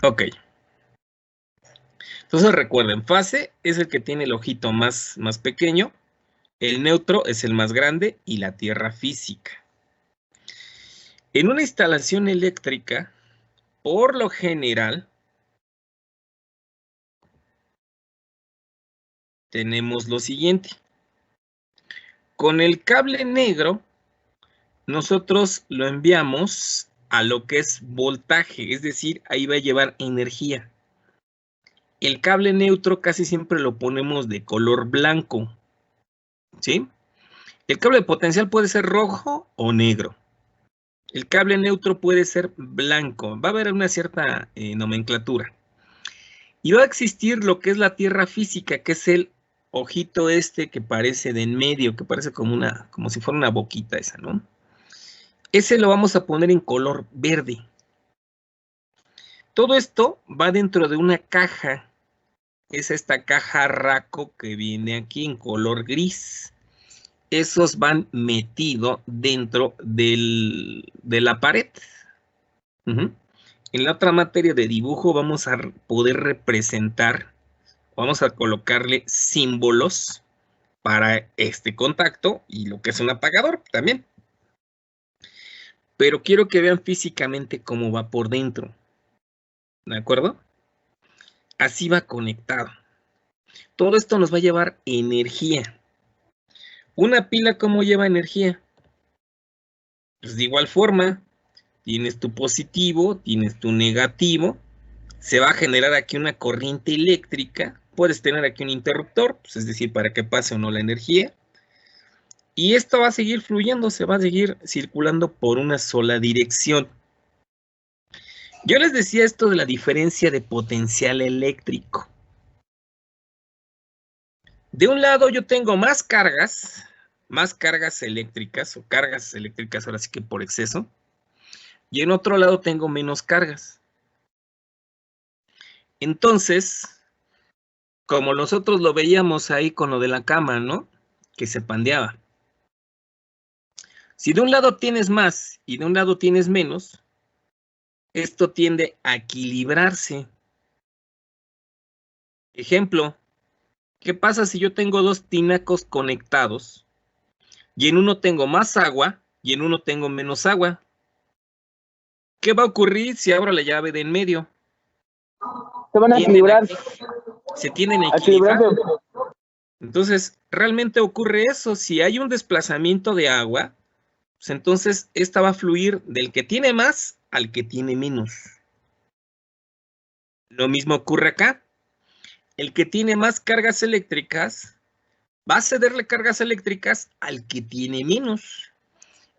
Ok. Entonces recuerden, fase es el que tiene el ojito más pequeño, el neutro es el más grande y la tierra física. En una instalación eléctrica, por lo general, tenemos lo siguiente. Con el cable negro, nosotros lo enviamos a lo que es voltaje, es decir, ahí va a llevar energía. El cable neutro casi siempre lo ponemos de color blanco, ¿sí? El cable potencial puede ser rojo o negro. El cable neutro puede ser blanco. Va a haber una cierta nomenclatura. Y va a existir lo que es la tierra física, que es el ojito este que parece de en medio, que parece como si fuera una boquita esa, ¿no? Ese lo vamos a poner en color verde. Todo esto va dentro de una caja. Es esta caja raco que viene aquí en color gris. Esos van metidos dentro de la pared. En la otra materia de dibujo vamos a poder representar, vamos a colocarle símbolos para este contacto y lo que es un apagador también. Pero quiero que vean físicamente cómo va por dentro. ¿De acuerdo? Así va conectado. Todo esto nos va a llevar energía. ¿Una pila cómo lleva energía? Pues de igual forma, tienes tu positivo, tienes tu negativo, se va a generar aquí una corriente eléctrica, puedes tener aquí un interruptor, pues es decir, para que pase o no la energía, y esto va a seguir fluyendo, se va a seguir circulando por una sola dirección. Yo les decía esto de la diferencia de potencial eléctrico. De un lado yo tengo más cargas eléctricas, o cargas eléctricas ahora sí que por exceso, y en otro lado tengo menos cargas. Entonces, como nosotros lo veíamos ahí con lo de la cama, ¿no? Que se pandeaba. Si de un lado tienes más y de un lado tienes menos, esto tiende a equilibrarse. Ejemplo, ¿qué pasa si yo tengo dos tinacos conectados y en uno tengo más agua y en uno tengo menos agua? ¿Qué va a ocurrir si abro la llave de en medio? Se van a equilibrar. Se tienden a A equilibrar. equilibrarse. Entonces, realmente ocurre eso. Si hay un desplazamiento de agua, pues entonces esta va a fluir del que tiene más al que tiene menos. Lo mismo ocurre acá. El que tiene más cargas eléctricas va a cederle cargas eléctricas al que tiene menos.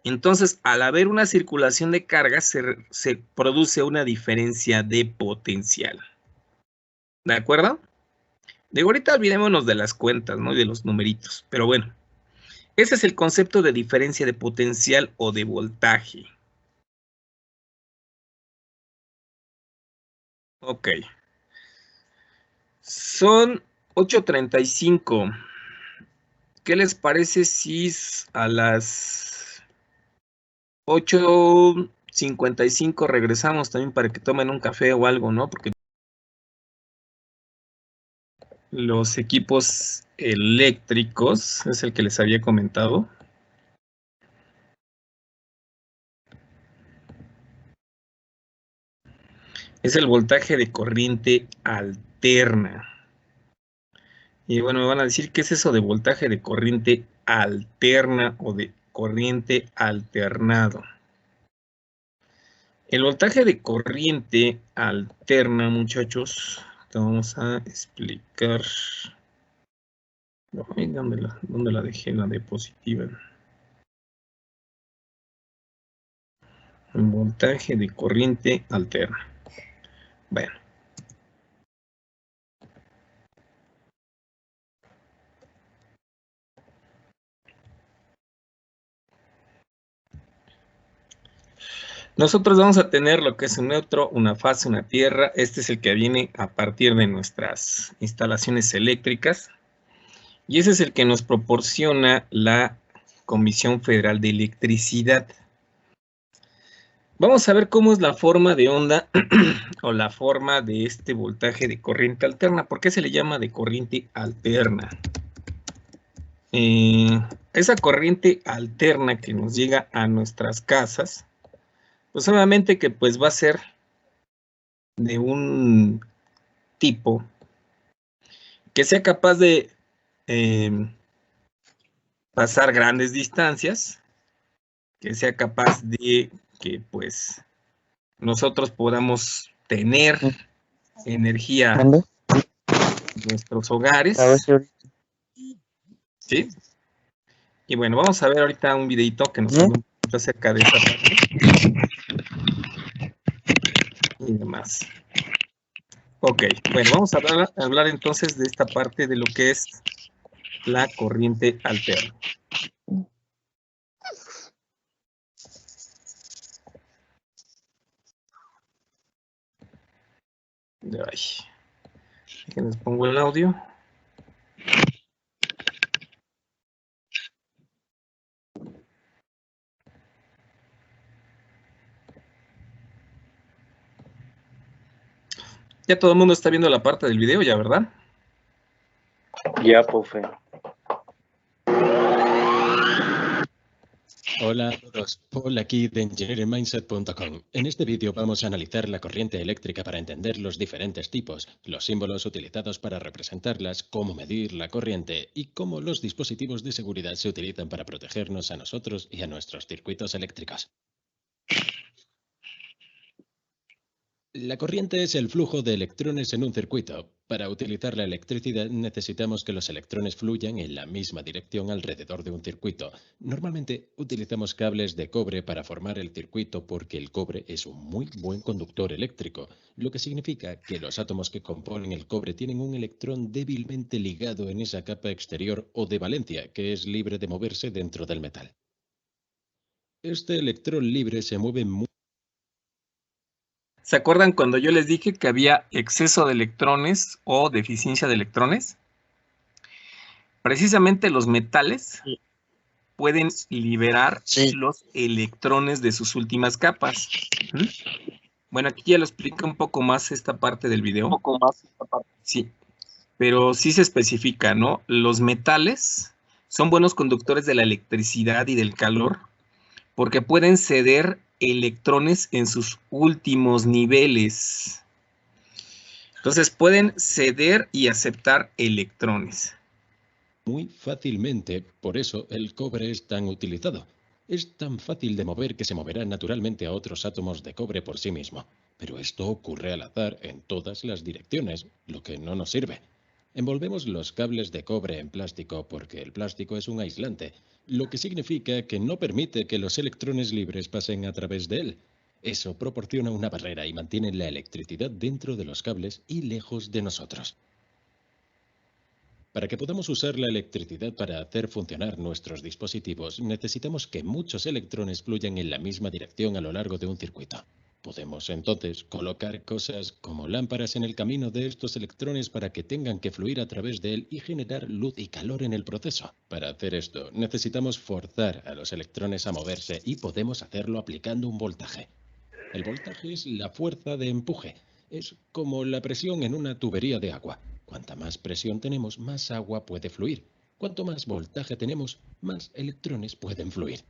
Entonces, al haber una circulación de cargas, se produce una diferencia de potencial. ¿De acuerdo? De ahorita olvidémonos de las cuentas, ¿no? Y de los numeritos. Pero bueno, ese es el concepto de diferencia de potencial o de voltaje. Ok. Son 8:35. ¿Qué les parece si a las 8:55 regresamos también para que tomen un café o algo, ¿no? Porque los equipos eléctricos, es el que les había comentado. Es el voltaje de corriente alterna. Y bueno, me van a decir, ¿qué es eso de voltaje de corriente alterna o de corriente alternado? El voltaje de corriente alterna, muchachos, te vamos a explicar. Ay, ¿dónde la dejé? La diapositiva. El voltaje de corriente alterna. Bueno. Nosotros vamos a tener lo que es un neutro, una fase, una tierra. Este es el que viene a partir de nuestras instalaciones eléctricas. Y ese es el que nos proporciona la Comisión Federal de Electricidad. Vamos a ver cómo es la forma de onda o la forma de este voltaje de corriente alterna. ¿Por qué se le llama de corriente alterna? Esa corriente alterna que nos llega a nuestras casas, pues obviamente que pues va a ser de un tipo que sea capaz de pasar grandes distancias, que sea capaz de que pues nosotros podamos tener energía en nuestros hogares. ¿Sí? Y bueno, vamos a ver ahorita un videito que nos habla un poquito acerca de esa parte y demás. Ok, bueno, vamos a hablar entonces de esta parte de lo que es la corriente alterna. Ay, déjenles pongo el audio. Ya todo el mundo está viendo la parte del video, ya, ¿verdad? Ya, profe. Hola a todos, Paul aquí de EngineeringMindset.com. En este vídeo vamos a analizar la corriente eléctrica para entender los diferentes tipos, los símbolos utilizados para representarlas, cómo medir la corriente y cómo los dispositivos de seguridad se utilizan para protegernos a nosotros y a nuestros circuitos eléctricos. La corriente es el flujo de electrones en un circuito. Para utilizar la electricidad necesitamos que los electrones fluyan en la misma dirección alrededor de un circuito. Normalmente utilizamos cables de cobre para formar el circuito porque el cobre es un muy buen conductor eléctrico, lo que significa que los átomos que componen el cobre tienen un electrón débilmente ligado en esa capa exterior o de valencia, que es libre de moverse dentro del metal. Este electrón libre se mueve muy ¿Se acuerdan cuando yo les dije que había exceso de electrones o deficiencia de electrones? Precisamente los metales Sí. pueden liberar Sí. los electrones de sus últimas capas. ¿Mm? Bueno, aquí ya lo explica un poco más esta parte del video. Sí, pero sí se especifica, ¿no? Los metales son buenos conductores de la electricidad y del calor porque pueden ceder electrones en sus últimos niveles. Entonces pueden ceder y aceptar electrones. Muy fácilmente, por eso el cobre es tan utilizado. Es tan fácil de mover que se moverá naturalmente a otros átomos de cobre por sí mismo. Pero esto ocurre al azar en todas las direcciones, lo que no nos sirve. Envolvemos los cables de cobre en plástico porque el plástico es un aislante, lo que significa que no permite que los electrones libres pasen a través de él. Eso proporciona una barrera y mantiene la electricidad dentro de los cables y lejos de nosotros. Para que podamos usar la electricidad para hacer funcionar nuestros dispositivos, necesitamos que muchos electrones fluyan en la misma dirección a lo largo de un circuito. Podemos entonces colocar cosas como lámparas en el camino de estos electrones para que tengan que fluir a través de él y generar luz y calor en el proceso. Para hacer esto, necesitamos forzar a los electrones a moverse y podemos hacerlo aplicando un voltaje. El voltaje es la fuerza de empuje. Es como la presión en una tubería de agua. Cuanta más presión tenemos, más agua puede fluir. Cuanto más voltaje tenemos, más electrones pueden fluir.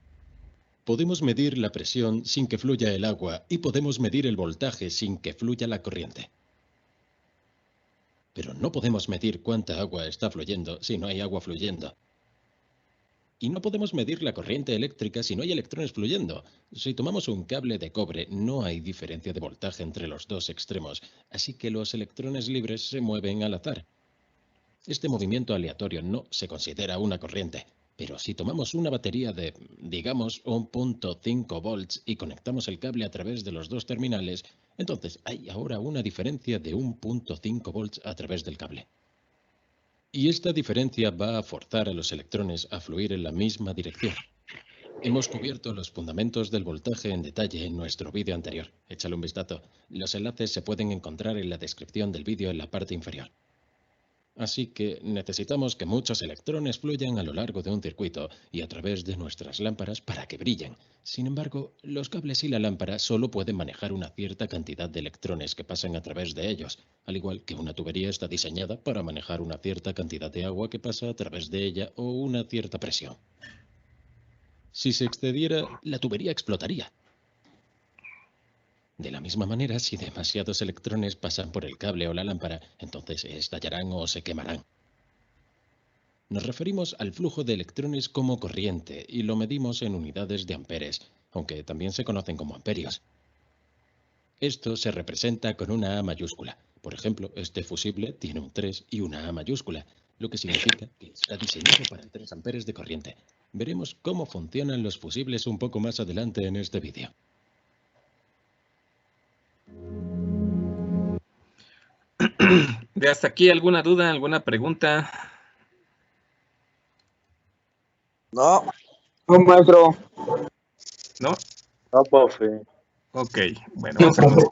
Podemos medir la presión sin que fluya el agua y podemos medir el voltaje sin que fluya la corriente. Pero no podemos medir cuánta agua está fluyendo si no hay agua fluyendo. Y no podemos medir la corriente eléctrica si no hay electrones fluyendo. Si tomamos un cable de cobre, no hay diferencia de voltaje entre los dos extremos, así que los electrones libres se mueven al azar. Este movimiento aleatorio no se considera una corriente, pero si tomamos una batería de, digamos, 1.5 volts y conectamos el cable a través de los dos terminales, entonces hay ahora una diferencia de 1.5 volts a través del cable. Y esta diferencia va a forzar a los electrones a fluir en la misma dirección. Hemos cubierto los fundamentos del voltaje en detalle en nuestro vídeo anterior. Échale un vistazo. Los enlaces se pueden encontrar en la descripción del vídeo en la parte inferior. Así que necesitamos que muchos electrones fluyan a lo largo de un circuito y a través de nuestras lámparas para que brillen. Sin embargo, los cables y la lámpara solo pueden manejar una cierta cantidad de electrones que pasan a través de ellos, al igual que una tubería está diseñada para manejar una cierta cantidad de agua que pasa a través de ella o una cierta presión. Si se excediera, la tubería explotaría. De la misma manera, si demasiados electrones pasan por el cable o la lámpara, entonces estallarán o se quemarán. Nos referimos al flujo de electrones como corriente y lo medimos en unidades de amperes, aunque también se conocen como amperios. Esto se representa con una A mayúscula. Por ejemplo, este fusible tiene un 3 y una A mayúscula, lo que significa que está diseñado para 3 amperes de corriente. Veremos cómo funcionan los fusibles un poco más adelante en este vídeo. ¿De hasta aquí alguna duda, alguna pregunta? No, maestro. ¿No? No, profe. Ok, bueno, vamos a continuar.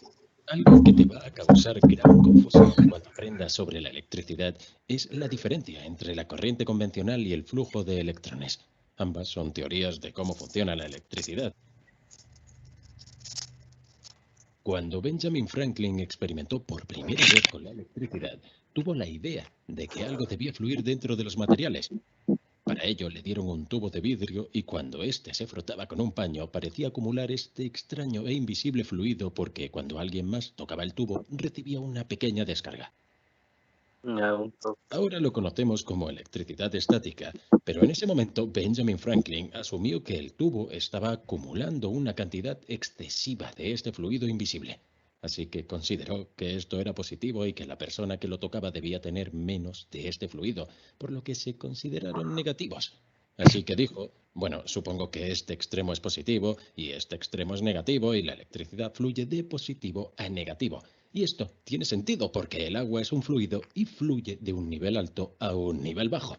Algo que te va a causar gran confusión cuando aprendas sobre la electricidad es la diferencia entre la corriente convencional y el flujo de electrones. Ambas son teorías de cómo funciona la electricidad. Cuando Benjamin Franklin experimentó por primera vez con la electricidad, tuvo la idea de que algo debía fluir dentro de los materiales. Para ello le dieron un tubo de vidrio y cuando éste se frotaba con un paño parecía acumular este extraño e invisible fluido porque cuando alguien más tocaba el tubo recibía una pequeña descarga. No, profe. Ahora lo conocemos como electricidad estática, pero en ese momento Benjamin Franklin asumió que el tubo estaba acumulando una cantidad excesiva de este fluido invisible. Así que consideró que esto era positivo y que la persona que lo tocaba debía tener menos de este fluido, por lo que se consideraron negativos. Así que dijo, bueno, supongo que este extremo es positivo y este extremo es negativo y la electricidad fluye de positivo a negativo. Y esto tiene sentido porque el agua es un fluido y fluye de un nivel alto a un nivel bajo.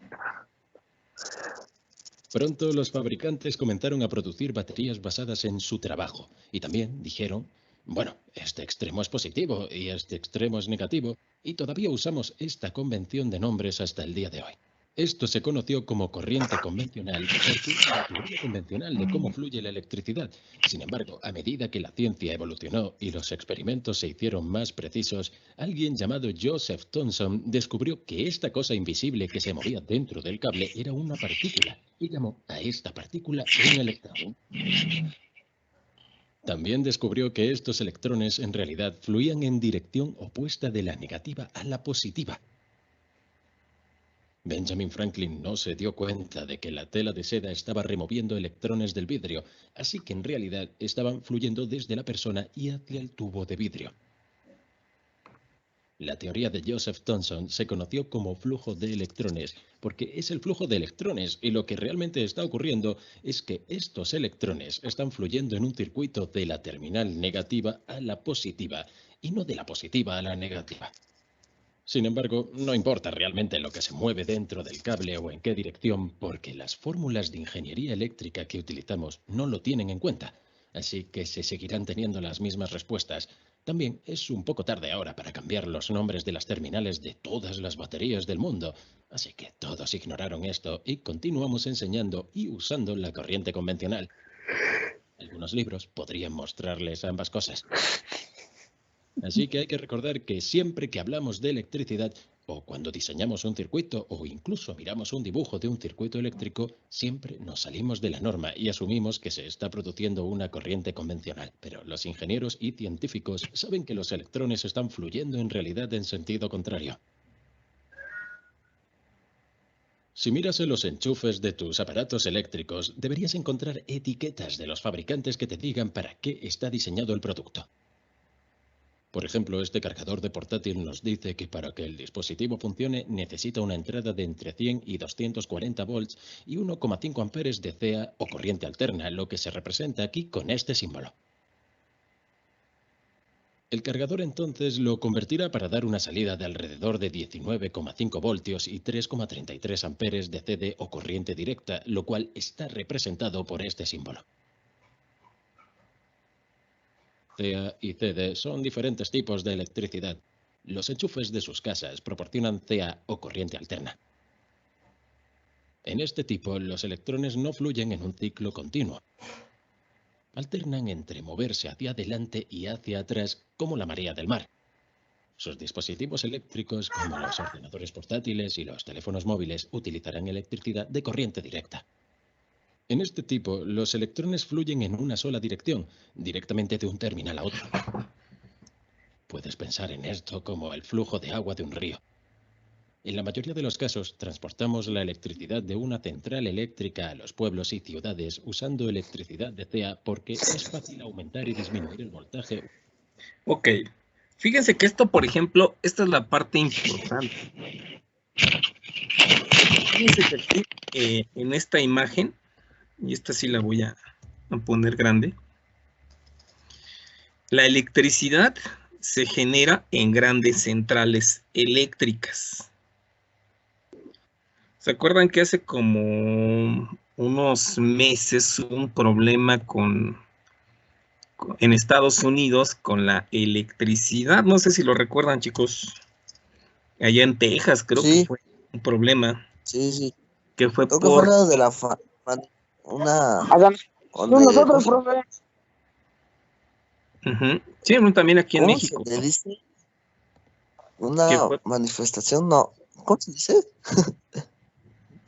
Pronto los fabricantes comenzaron a producir baterías basadas en su trabajo y también dijeron, Bueno, este extremo es positivo y este extremo es negativo, y todavía usamos esta convención de nombres hasta el día de hoy. Esto se conoció como corriente convencional porque es la teoría convencional de cómo fluye la electricidad. Sin embargo, a medida que la ciencia evolucionó y los experimentos se hicieron más precisos, alguien llamado Joseph Thomson descubrió que esta cosa invisible que se movía dentro del cable era una partícula y llamó a esta partícula un electrón. También descubrió que estos electrones en realidad fluían en dirección opuesta de la negativa a la positiva. Benjamin Franklin no se dio cuenta de que la tela de seda estaba removiendo electrones del vidrio, así que en realidad estaban fluyendo desde la persona y hacia el tubo de vidrio. La teoría de Joseph Thomson se conoció como flujo de electrones, porque es el flujo de electrones y lo que realmente está ocurriendo es que estos electrones están fluyendo en un circuito de la terminal negativa a la positiva y no de la positiva a la negativa. Sin embargo, no importa realmente lo que se mueve dentro del cable o en qué dirección, porque las fórmulas de ingeniería eléctrica que utilizamos no lo tienen en cuenta, así que se seguirán teniendo las mismas respuestas. También es un poco tarde ahora para cambiar los nombres de las terminales de todas las baterías del mundo, así que todos ignoraron esto y continuamos enseñando y usando la corriente convencional. Algunos libros podrían mostrarles ambas cosas. Así que hay que recordar que siempre que hablamos de electricidad, o cuando diseñamos un circuito, o incluso miramos un dibujo de un circuito eléctrico, siempre nos salimos de la norma y asumimos que se está produciendo una corriente convencional. Pero los ingenieros y científicos saben que los electrones están fluyendo en realidad en sentido contrario. Si miras en los enchufes de tus aparatos eléctricos, deberías encontrar etiquetas de los fabricantes que te digan para qué está diseñado el producto. Por ejemplo, este cargador de portátil nos dice que para que el dispositivo funcione necesita una entrada de entre 100 y 240 volts y 1,5 amperes de CA o corriente alterna, lo que se representa aquí con este símbolo. El cargador entonces lo convertirá para dar una salida de alrededor de 19,5 voltios y 3,33 amperes de CD o corriente directa, lo cual está representado por este símbolo. CA y CD son diferentes tipos de electricidad. Los enchufes de sus casas proporcionan CA o corriente alterna. En este tipo, los electrones no fluyen en un ciclo continuo. Alternan entre moverse hacia adelante y hacia atrás como la marea del mar. Sus dispositivos eléctricos, como los ordenadores portátiles y los teléfonos móviles, utilizarán electricidad de corriente directa. En este tipo, los electrones fluyen en una sola dirección, directamente de un terminal a otro. Puedes pensar en esto como el flujo de agua de un río. En la mayoría de los casos, transportamos la electricidad de una central eléctrica a los pueblos y ciudades usando electricidad de CA porque es fácil aumentar y disminuir el voltaje. Ok, fíjense que esto, por ejemplo, esta es la parte importante. Fíjense que aquí, en esta imagen, y esta sí la voy a poner grande, la electricidad se genera en grandes centrales eléctricas. ¿Se acuerdan que hace como unos meses hubo un problema en Estados Unidos con la electricidad? No sé si lo recuerdan, chicos. Allá en Texas creo que fue un problema. Sí. Que fue creo que fue la de la nosotros, profe. Sí, también aquí en México. ¿Cómo se le dice? Una manifestación, no. ¿Cómo se dice?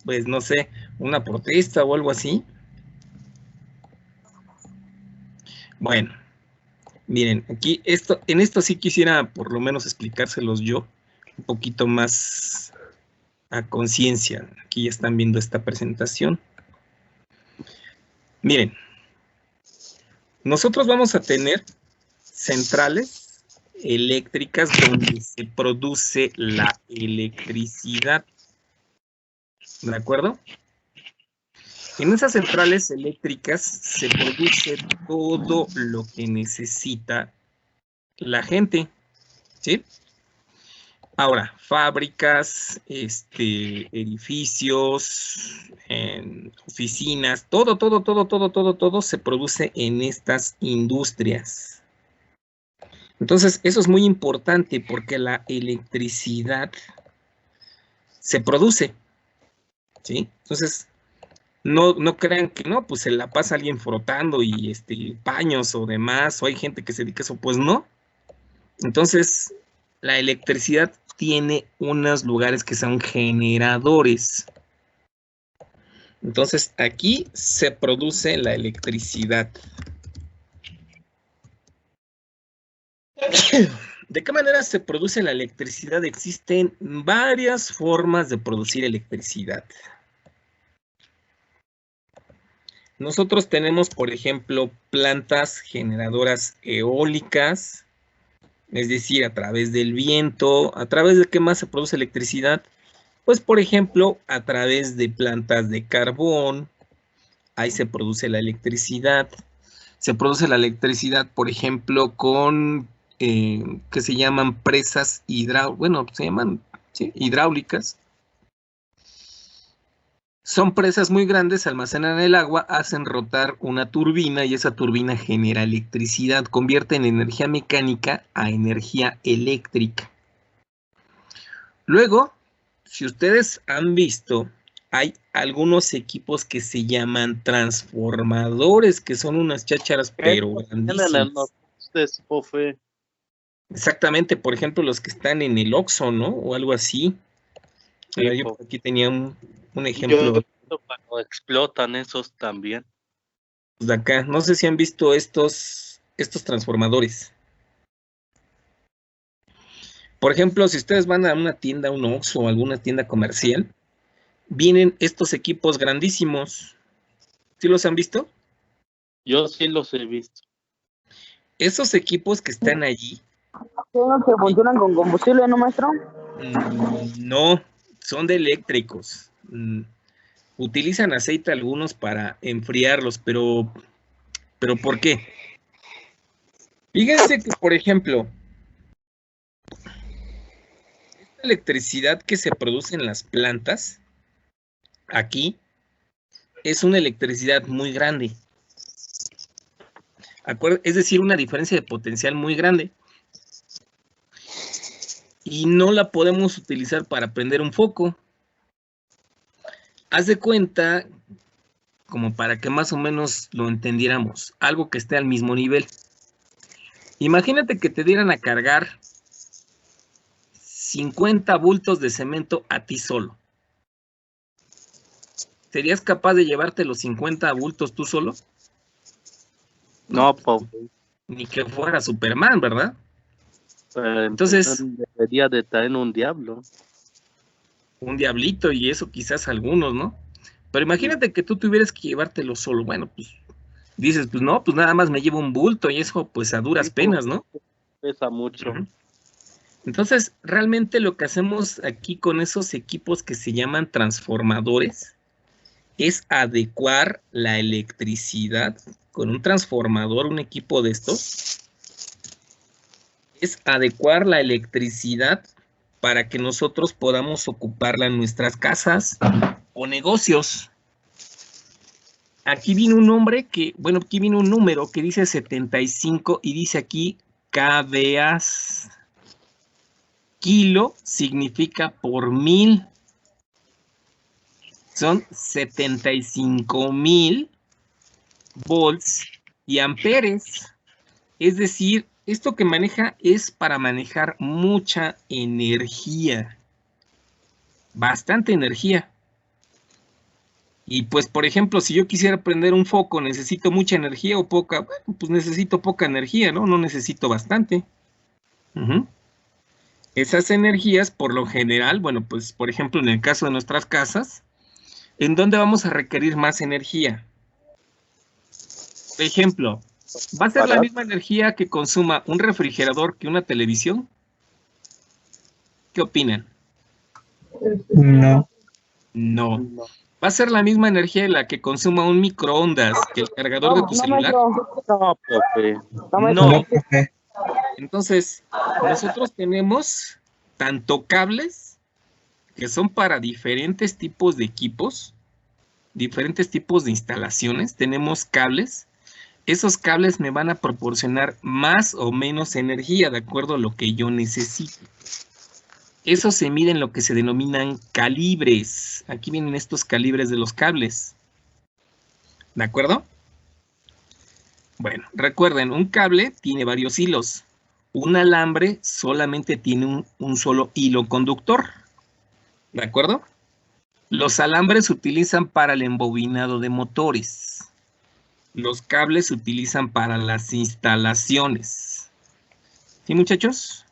Pues no sé, una protesta o algo así. Bueno, miren, aquí en esto sí quisiera por lo menos explicárselos yo un poquito más a conciencia. Aquí ya están viendo esta presentación. Miren, nosotros vamos a tener centrales eléctricas donde se produce la electricidad. ¿De acuerdo? En esas centrales eléctricas se produce todo lo que necesita la gente, ¿sí? Ahora, fábricas, edificios, oficinas, todo se produce en estas industrias. Entonces, eso es muy importante porque la electricidad se produce, ¿sí? Entonces, no crean que no, pues se la pasa alguien frotando y paños o demás, o hay gente que se dedica a eso, pues no. Entonces, la electricidad tiene unos lugares que son generadores. Entonces, aquí se produce la electricidad. ¿De qué manera se produce la electricidad? Existen varias formas de producir electricidad. Nosotros tenemos, por ejemplo, plantas generadoras eólicas, es decir, a través del viento. ¿A través de qué más se produce electricidad? Pues, por ejemplo, a través de plantas de carbón, ahí se produce la electricidad. Se produce la electricidad, por ejemplo, con que se llaman presas hidráulicas. Son presas muy grandes, almacenan el agua, hacen rotar una turbina y esa turbina genera electricidad, convierte en energía mecánica a energía eléctrica. Luego, si ustedes han visto, hay algunos equipos que se llaman transformadores, que son unas chácharas, pero grandísimas. Exactamente, por ejemplo, los que están en el Oxxo, ¿no? O algo así. Yo aquí tenía un ejemplo. Cuando explotan esos también. De acá, no sé si han visto estos transformadores. Por ejemplo, si ustedes van a una tienda, un Oxxo o alguna tienda comercial, vienen estos equipos grandísimos. ¿Sí los han visto? Yo sí los he visto. Esos equipos que están allí. ¿Son los que funcionan con combustible, no, maestro? No, son de eléctricos. Utilizan aceite algunos para enfriarlos, pero ¿por qué? Fíjense que, por ejemplo, esta electricidad que se produce en las plantas, aquí, es una electricidad muy grande. Es decir, una diferencia de potencial muy grande. Y no la podemos utilizar para prender un foco. Haz de cuenta, como para que más o menos lo entendiéramos, algo que esté al mismo nivel. Imagínate que te dieran a cargar 50 bultos de cemento a ti solo. ¿Serías capaz de llevarte los 50 bultos tú solo? No, Pau. Ni que fuera Superman, ¿verdad? Entonces debería de traer un diablo. Un diablito y eso quizás algunos, ¿no? Pero imagínate que tú tuvieras que llevártelo solo. Bueno, pues dices, pues no, pues nada más me llevo un bulto y eso pues a duras penas, ¿no? Pesa mucho. Entonces, realmente lo que hacemos aquí con esos equipos que se llaman transformadores es adecuar la electricidad con un transformador, un equipo de estos, es adecuar la electricidad para que nosotros podamos ocuparla en nuestras casas o negocios. Aquí viene un nombre que, bueno, aquí viene un número que dice 75 y dice aquí kVA. Kilo significa por 1000. Son 75,000 volts y amperes. Es decir, esto que maneja es para manejar mucha energía. Bastante energía. Y pues, por ejemplo, si yo quisiera prender un foco, ¿necesito mucha energía o poca? Bueno, pues necesito poca energía, ¿no? No necesito bastante. Esas energías, por lo general, bueno, pues, por ejemplo, en el caso de nuestras casas, ¿en dónde vamos a requerir más energía? Por ejemplo, ¿va a ser la misma energía que consuma un refrigerador que una televisión? ¿Qué opinan? No. No. ¿Va a ser la misma energía la que consuma un microondas que el cargador de tu celular? No, profe. No. Entonces, nosotros tenemos tanto cables que son para diferentes tipos de equipos, diferentes tipos de instalaciones. Tenemos cables esos cables me van a proporcionar más o menos energía de acuerdo a lo que yo necesito. Eso se mide en lo que se denominan calibres. Aquí vienen estos calibres de los cables. ¿De acuerdo? Bueno, recuerden, un cable tiene varios hilos. Un alambre solamente tiene un solo hilo conductor. ¿De acuerdo? Los alambres se utilizan para el embobinado de motores. Los cables se utilizan para las instalaciones. ¿Sí, muchachos?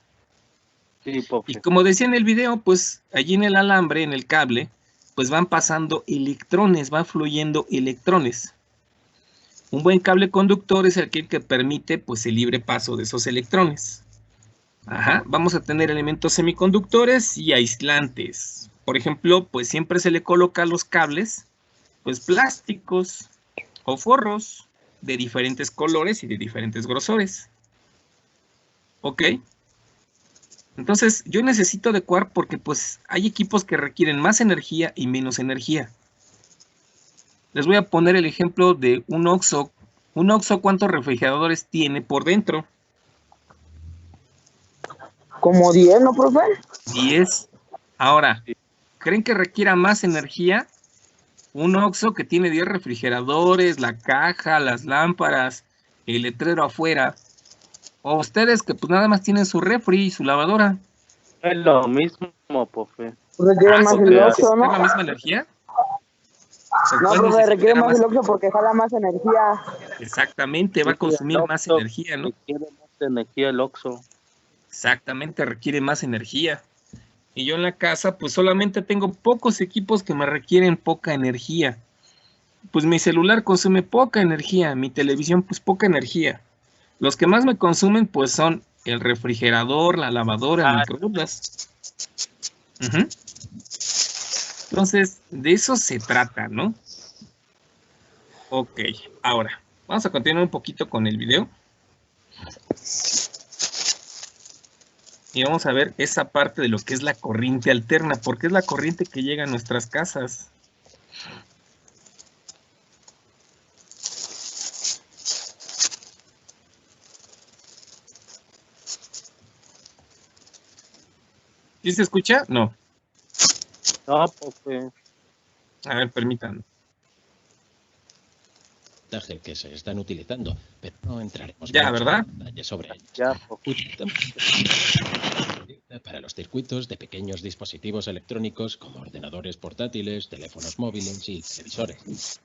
Sí, profe. Y como decía en el video, pues allí en el alambre, en el cable, pues van pasando electrones, van fluyendo electrones. Un buen cable conductor es aquel que permite pues el libre paso de esos electrones. Ajá, vamos a tener elementos semiconductores y aislantes. Por ejemplo, pues siempre se le coloca a los cables, pues plásticos o forros de diferentes colores y de diferentes grosores. ¿Ok? Entonces, yo necesito adecuar porque pues hay equipos que requieren más energía y menos energía. Les voy a poner el ejemplo de un OXXO. Un OXXO, ¿cuántos refrigeradores tiene por dentro? Como 10, ¿no, profe? 10. Ahora, ¿creen que requiera más energía? Un OXXO que tiene 10 refrigeradores, la caja, las lámparas, el letrero afuera. O ustedes que pues nada más tienen su refri y su lavadora. Es lo mismo, profe. Requiere más el OXXO, ¿Es la ¿no? misma energía? No, profe, requiere más el OXXO porque jala más energía. Exactamente, va a consumir más energía, ¿no? Requiere más energía el OXXO. Exactamente, requiere más energía. Y yo en la casa, pues solamente tengo pocos equipos que me requieren poca energía. Pues mi celular consume poca energía, mi televisión, pues poca energía. Los que más me consumen, pues son el refrigerador, la lavadora, el microondas. Entonces, de eso se trata, ¿no? Ok, ahora, vamos a continuar un poquito con el video. Y vamos a ver esa parte de lo que es la corriente alterna, porque es la corriente que llega a nuestras casas. ¿Sí se escucha? No. No, profe. A ver, permítanme. Que se están utilizando, pero no entraremos ya, ¿verdad? en detalle sobre ello. Ya, para los circuitos de pequeños dispositivos electrónicos como ordenadores portátiles, teléfonos móviles y televisores.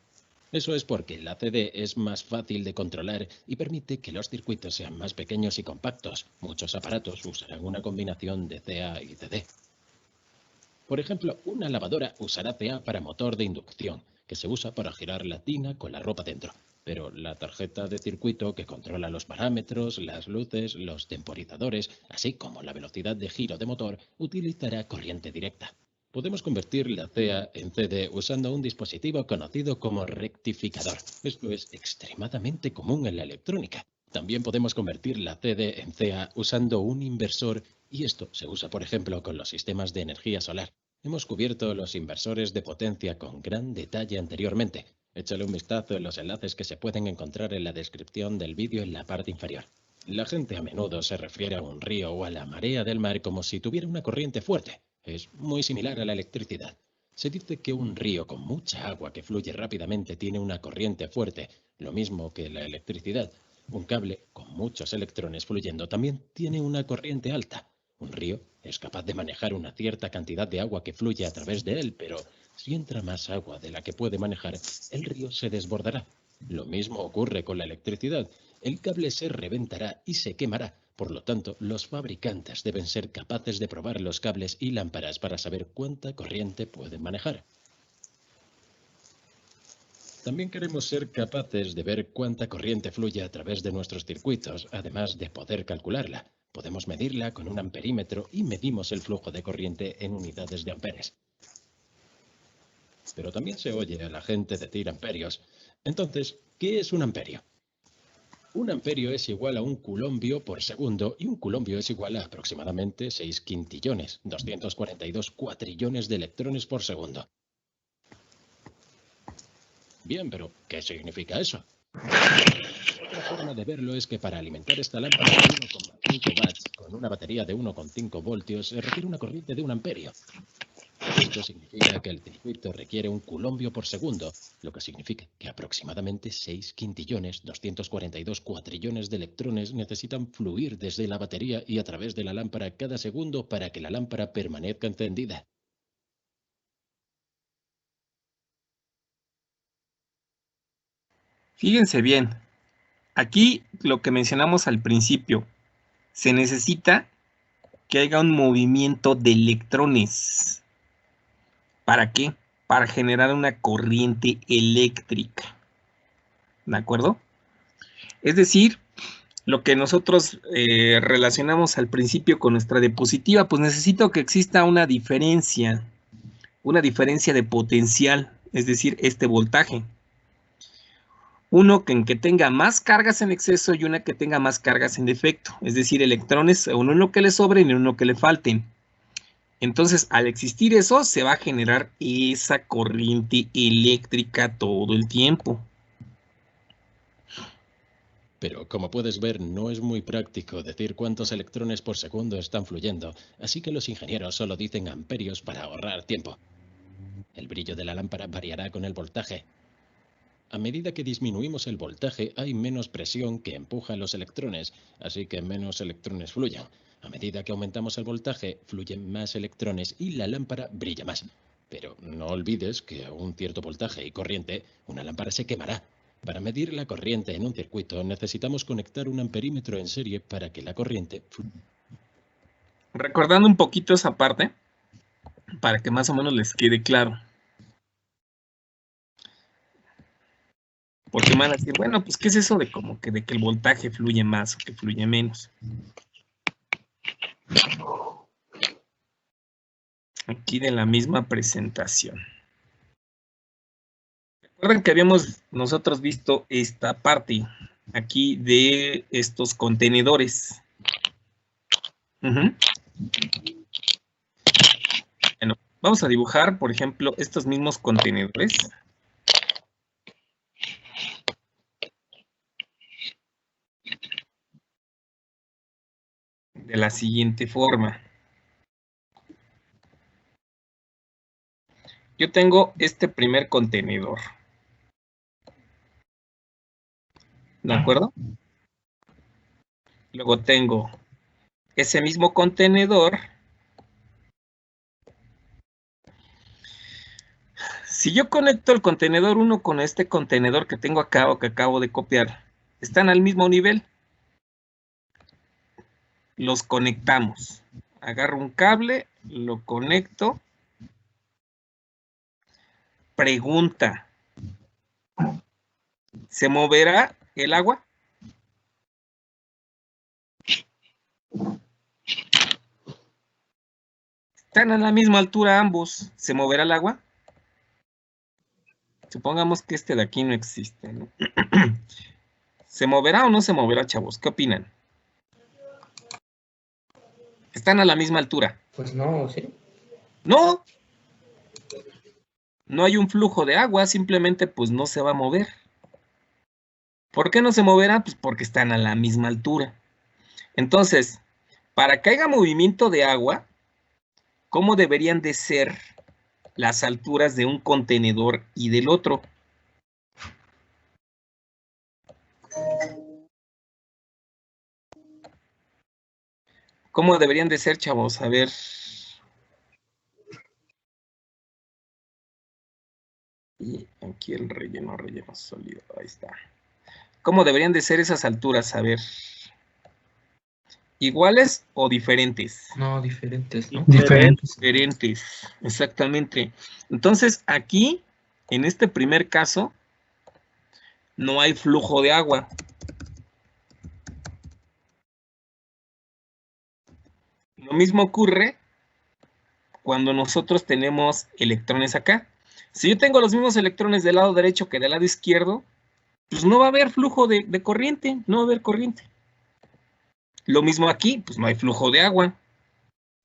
Eso es porque la CD es más fácil de controlar y permite que los circuitos sean más pequeños y compactos. Muchos aparatos usarán una combinación de CA y CD. Por ejemplo, una lavadora usará CA para motor de inducción, que se usa para girar la tina con la ropa dentro. Pero la tarjeta de circuito que controla los parámetros, las luces, los temporizadores, así como la velocidad de giro de motor, utilizará corriente directa. Podemos convertir la CA en CD usando un dispositivo conocido como rectificador. Esto es extremadamente común en la electrónica. También podemos convertir la CD en CA usando un inversor, y esto se usa, por ejemplo, con los sistemas de energía solar. Hemos cubierto los inversores de potencia con gran detalle anteriormente. Échale un vistazo en los enlaces que se pueden encontrar en la descripción del vídeo en la parte inferior. La gente a menudo se refiere a un río o a la marea del mar como si tuviera una corriente fuerte. Es muy similar a la electricidad. Se dice que un río con mucha agua que fluye rápidamente tiene una corriente fuerte, lo mismo que la electricidad. Un cable con muchos electrones fluyendo también tiene una corriente alta. Un río es capaz de manejar una cierta cantidad de agua que fluye a través de él, pero si entra más agua de la que puede manejar, el río se desbordará. Lo mismo ocurre con la electricidad. El cable se reventará y se quemará. Por lo tanto, los fabricantes deben ser capaces de probar los cables y lámparas para saber cuánta corriente pueden manejar. También queremos ser capaces de ver cuánta corriente fluye a través de nuestros circuitos, además de poder calcularla. Podemos medirla con un amperímetro y medimos el flujo de corriente en unidades de amperes. Pero también se oye a la gente decir amperios. Entonces, ¿qué es un amperio? Un amperio es igual a un culombio por segundo y un culombio es igual a aproximadamente 6 quintillones, 242 cuatrillones de electrones por segundo. Bien, pero ¿qué significa eso? forma de verlo es que para alimentar esta lámpara de 1,5 watts con una batería de 1,5 voltios se requiere una corriente de 1 amperio. Esto significa que el circuito requiere un culombio por segundo, lo que significa que aproximadamente 6 quintillones, 242 cuatrillones de electrones necesitan fluir desde la batería y a través de la lámpara cada segundo para que la lámpara permanezca encendida. Fíjense bien, aquí lo que mencionamos al principio, se necesita que haya un movimiento de electrones. ¿Para qué? Para generar una corriente eléctrica. ¿De acuerdo? Es decir, lo que nosotros relacionamos al principio con nuestra diapositiva, pues necesito que exista una diferencia de potencial, es decir, este voltaje. Uno que tenga más cargas en exceso y una que tenga más cargas en defecto, es decir, electrones, uno que le sobren y uno que le falten. Entonces, al existir eso, se va a generar esa corriente eléctrica todo el tiempo. Pero como puedes ver, no es muy práctico decir cuántos electrones por segundo están fluyendo, así que los ingenieros solo dicen amperios para ahorrar tiempo. El brillo de la lámpara variará con el voltaje. A medida que disminuimos el voltaje, hay menos presión que empuja los electrones, así que menos electrones fluyen. A medida que aumentamos el voltaje, fluyen más electrones y la lámpara brilla más. Pero no olvides que a un cierto voltaje y corriente, una lámpara se quemará. Para medir la corriente en un circuito, necesitamos conectar un amperímetro en serie para que la corriente fluya. Recordando un poquito esa parte, para que más o menos les quede claro. Porque me van a decir, bueno, pues, ¿qué es eso de que el voltaje fluye más o que fluye menos? Aquí de la misma presentación. Recuerden que habíamos nosotros visto esta parte aquí de estos contenedores. Bueno, vamos a dibujar, por ejemplo, estos mismos contenedores. De la siguiente forma. Yo tengo este primer contenedor. ¿De acuerdo? Luego tengo ese mismo contenedor. Si yo conecto el contenedor 1 con este contenedor que tengo acá o que acabo de copiar, están al mismo nivel. Los conectamos. Agarro un cable, lo conecto. Pregunta. ¿Se moverá el agua? Están a la misma altura ambos. ¿Se moverá el agua? Supongamos que este de aquí no existe, ¿no? ¿Se moverá o no se moverá, chavos? ¿Qué opinan? Están a la misma altura. Pues no, ¿sí? ¡No! No hay un flujo de agua, simplemente pues no se va a mover. ¿Por qué no se moverá? Pues porque están a la misma altura. Entonces, para que haya movimiento de agua, ¿cómo deberían de ser las alturas de un contenedor y del otro? ¿Cómo deberían de ser, chavos? A ver. Y aquí el relleno sólido. Ahí está. ¿Cómo deberían de ser esas alturas? A ver. ¿Iguales o diferentes? No, diferentes, ¿no? Diferentes, exactamente. Entonces, aquí, en este primer caso, no hay flujo de agua. Lo mismo ocurre cuando nosotros tenemos electrones acá. Si yo tengo los mismos electrones del lado derecho que del lado izquierdo, pues no va a haber flujo de corriente, no va a haber corriente. Lo mismo aquí, pues no hay flujo de agua.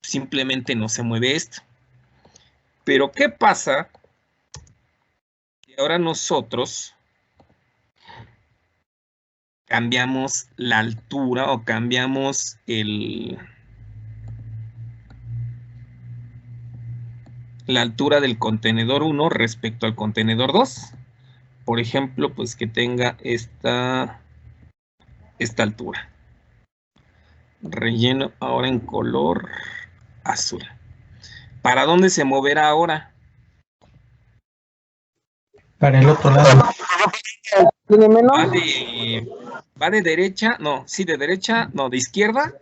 Simplemente no se mueve esto. Pero ¿qué pasa? Que ahora nosotros cambiamos la altura o cambiamos la altura del contenedor 1 respecto al contenedor 2. Por ejemplo, pues que tenga esta altura. Relleno ahora en color azul. ¿Para dónde se moverá ahora? Para el otro lado. ¿Tiene menos? Va de derecha, no, sí, de derecha, no, de izquierda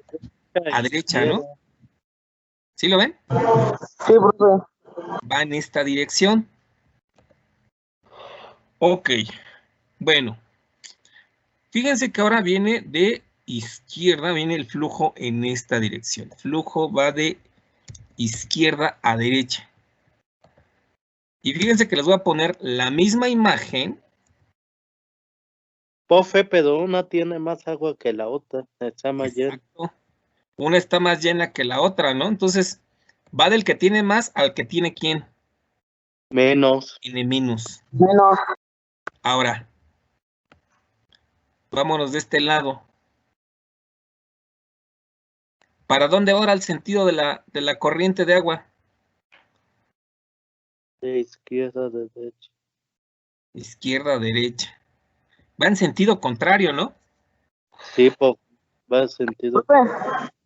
a derecha, ¿no? ¿Sí lo ven? Sí, profe. Va en esta dirección. Ok, bueno. Fíjense que ahora viene de izquierda, viene el flujo en esta dirección. El flujo va de izquierda a derecha. Y fíjense que les voy a poner la misma imagen. Profe, pero una tiene más agua que la otra. Está más llena. Una está más llena que la otra, ¿no? Entonces, va del que tiene más al que tiene ¿quién? Menos. Tiene menos. Menos. Ahora, vámonos de este lado. ¿Para dónde ahora el sentido de la corriente de agua? De izquierda a derecha. Izquierda a derecha. Va en sentido contrario, ¿no? Sí, va en sentido.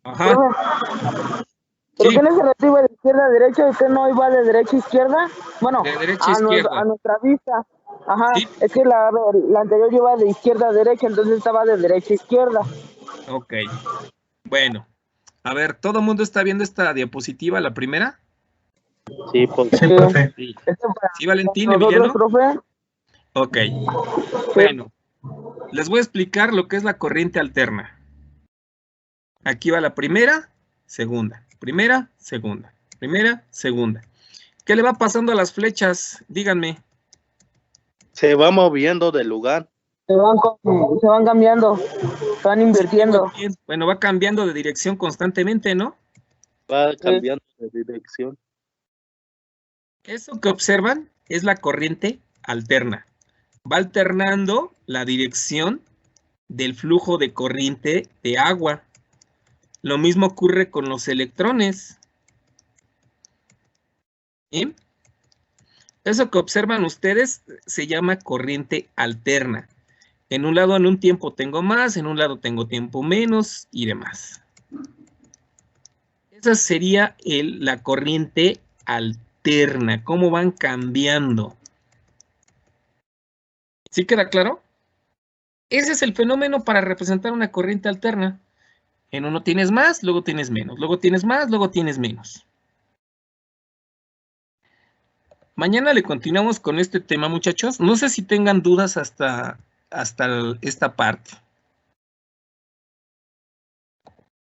Ajá. ¿Pero qué negativo de izquierda a derecha y usted no iba de derecha a izquierda? Bueno, de derecha a izquierda. A nuestra vista. Ajá, ¿Sí? es que la anterior iba de izquierda a derecha, entonces estaba de derecha a izquierda. Ok. Bueno, a ver, ¿todo el mundo está viendo esta diapositiva, la primera? Sí, profe. ¿Sí, Valentín, Emiliano? Profe? Ok. Bueno, les voy a explicar lo que es la corriente alterna. Aquí va la primera, segunda, primera, segunda, primera, segunda. ¿Qué le va pasando a las flechas? Díganme. Se va moviendo de lugar. Se van cambiando, se van invirtiendo. Sí, bueno, va cambiando de dirección constantemente, ¿no? Va cambiando de dirección. Eso que observan es la corriente alterna. Va alternando la dirección del flujo de corriente de agua. Lo mismo ocurre con los electrones. ¿Sí? Eso que observan ustedes se llama corriente alterna. En un lado en un tiempo tengo más, en un lado tengo tiempo menos y demás. Esa sería la corriente alterna, cómo van cambiando. ¿Sí queda claro? Ese es el fenómeno para representar una corriente alterna. En uno tienes más, luego tienes menos, luego tienes más, luego tienes menos. Mañana le continuamos con este tema, muchachos. No sé si tengan dudas hasta esta parte.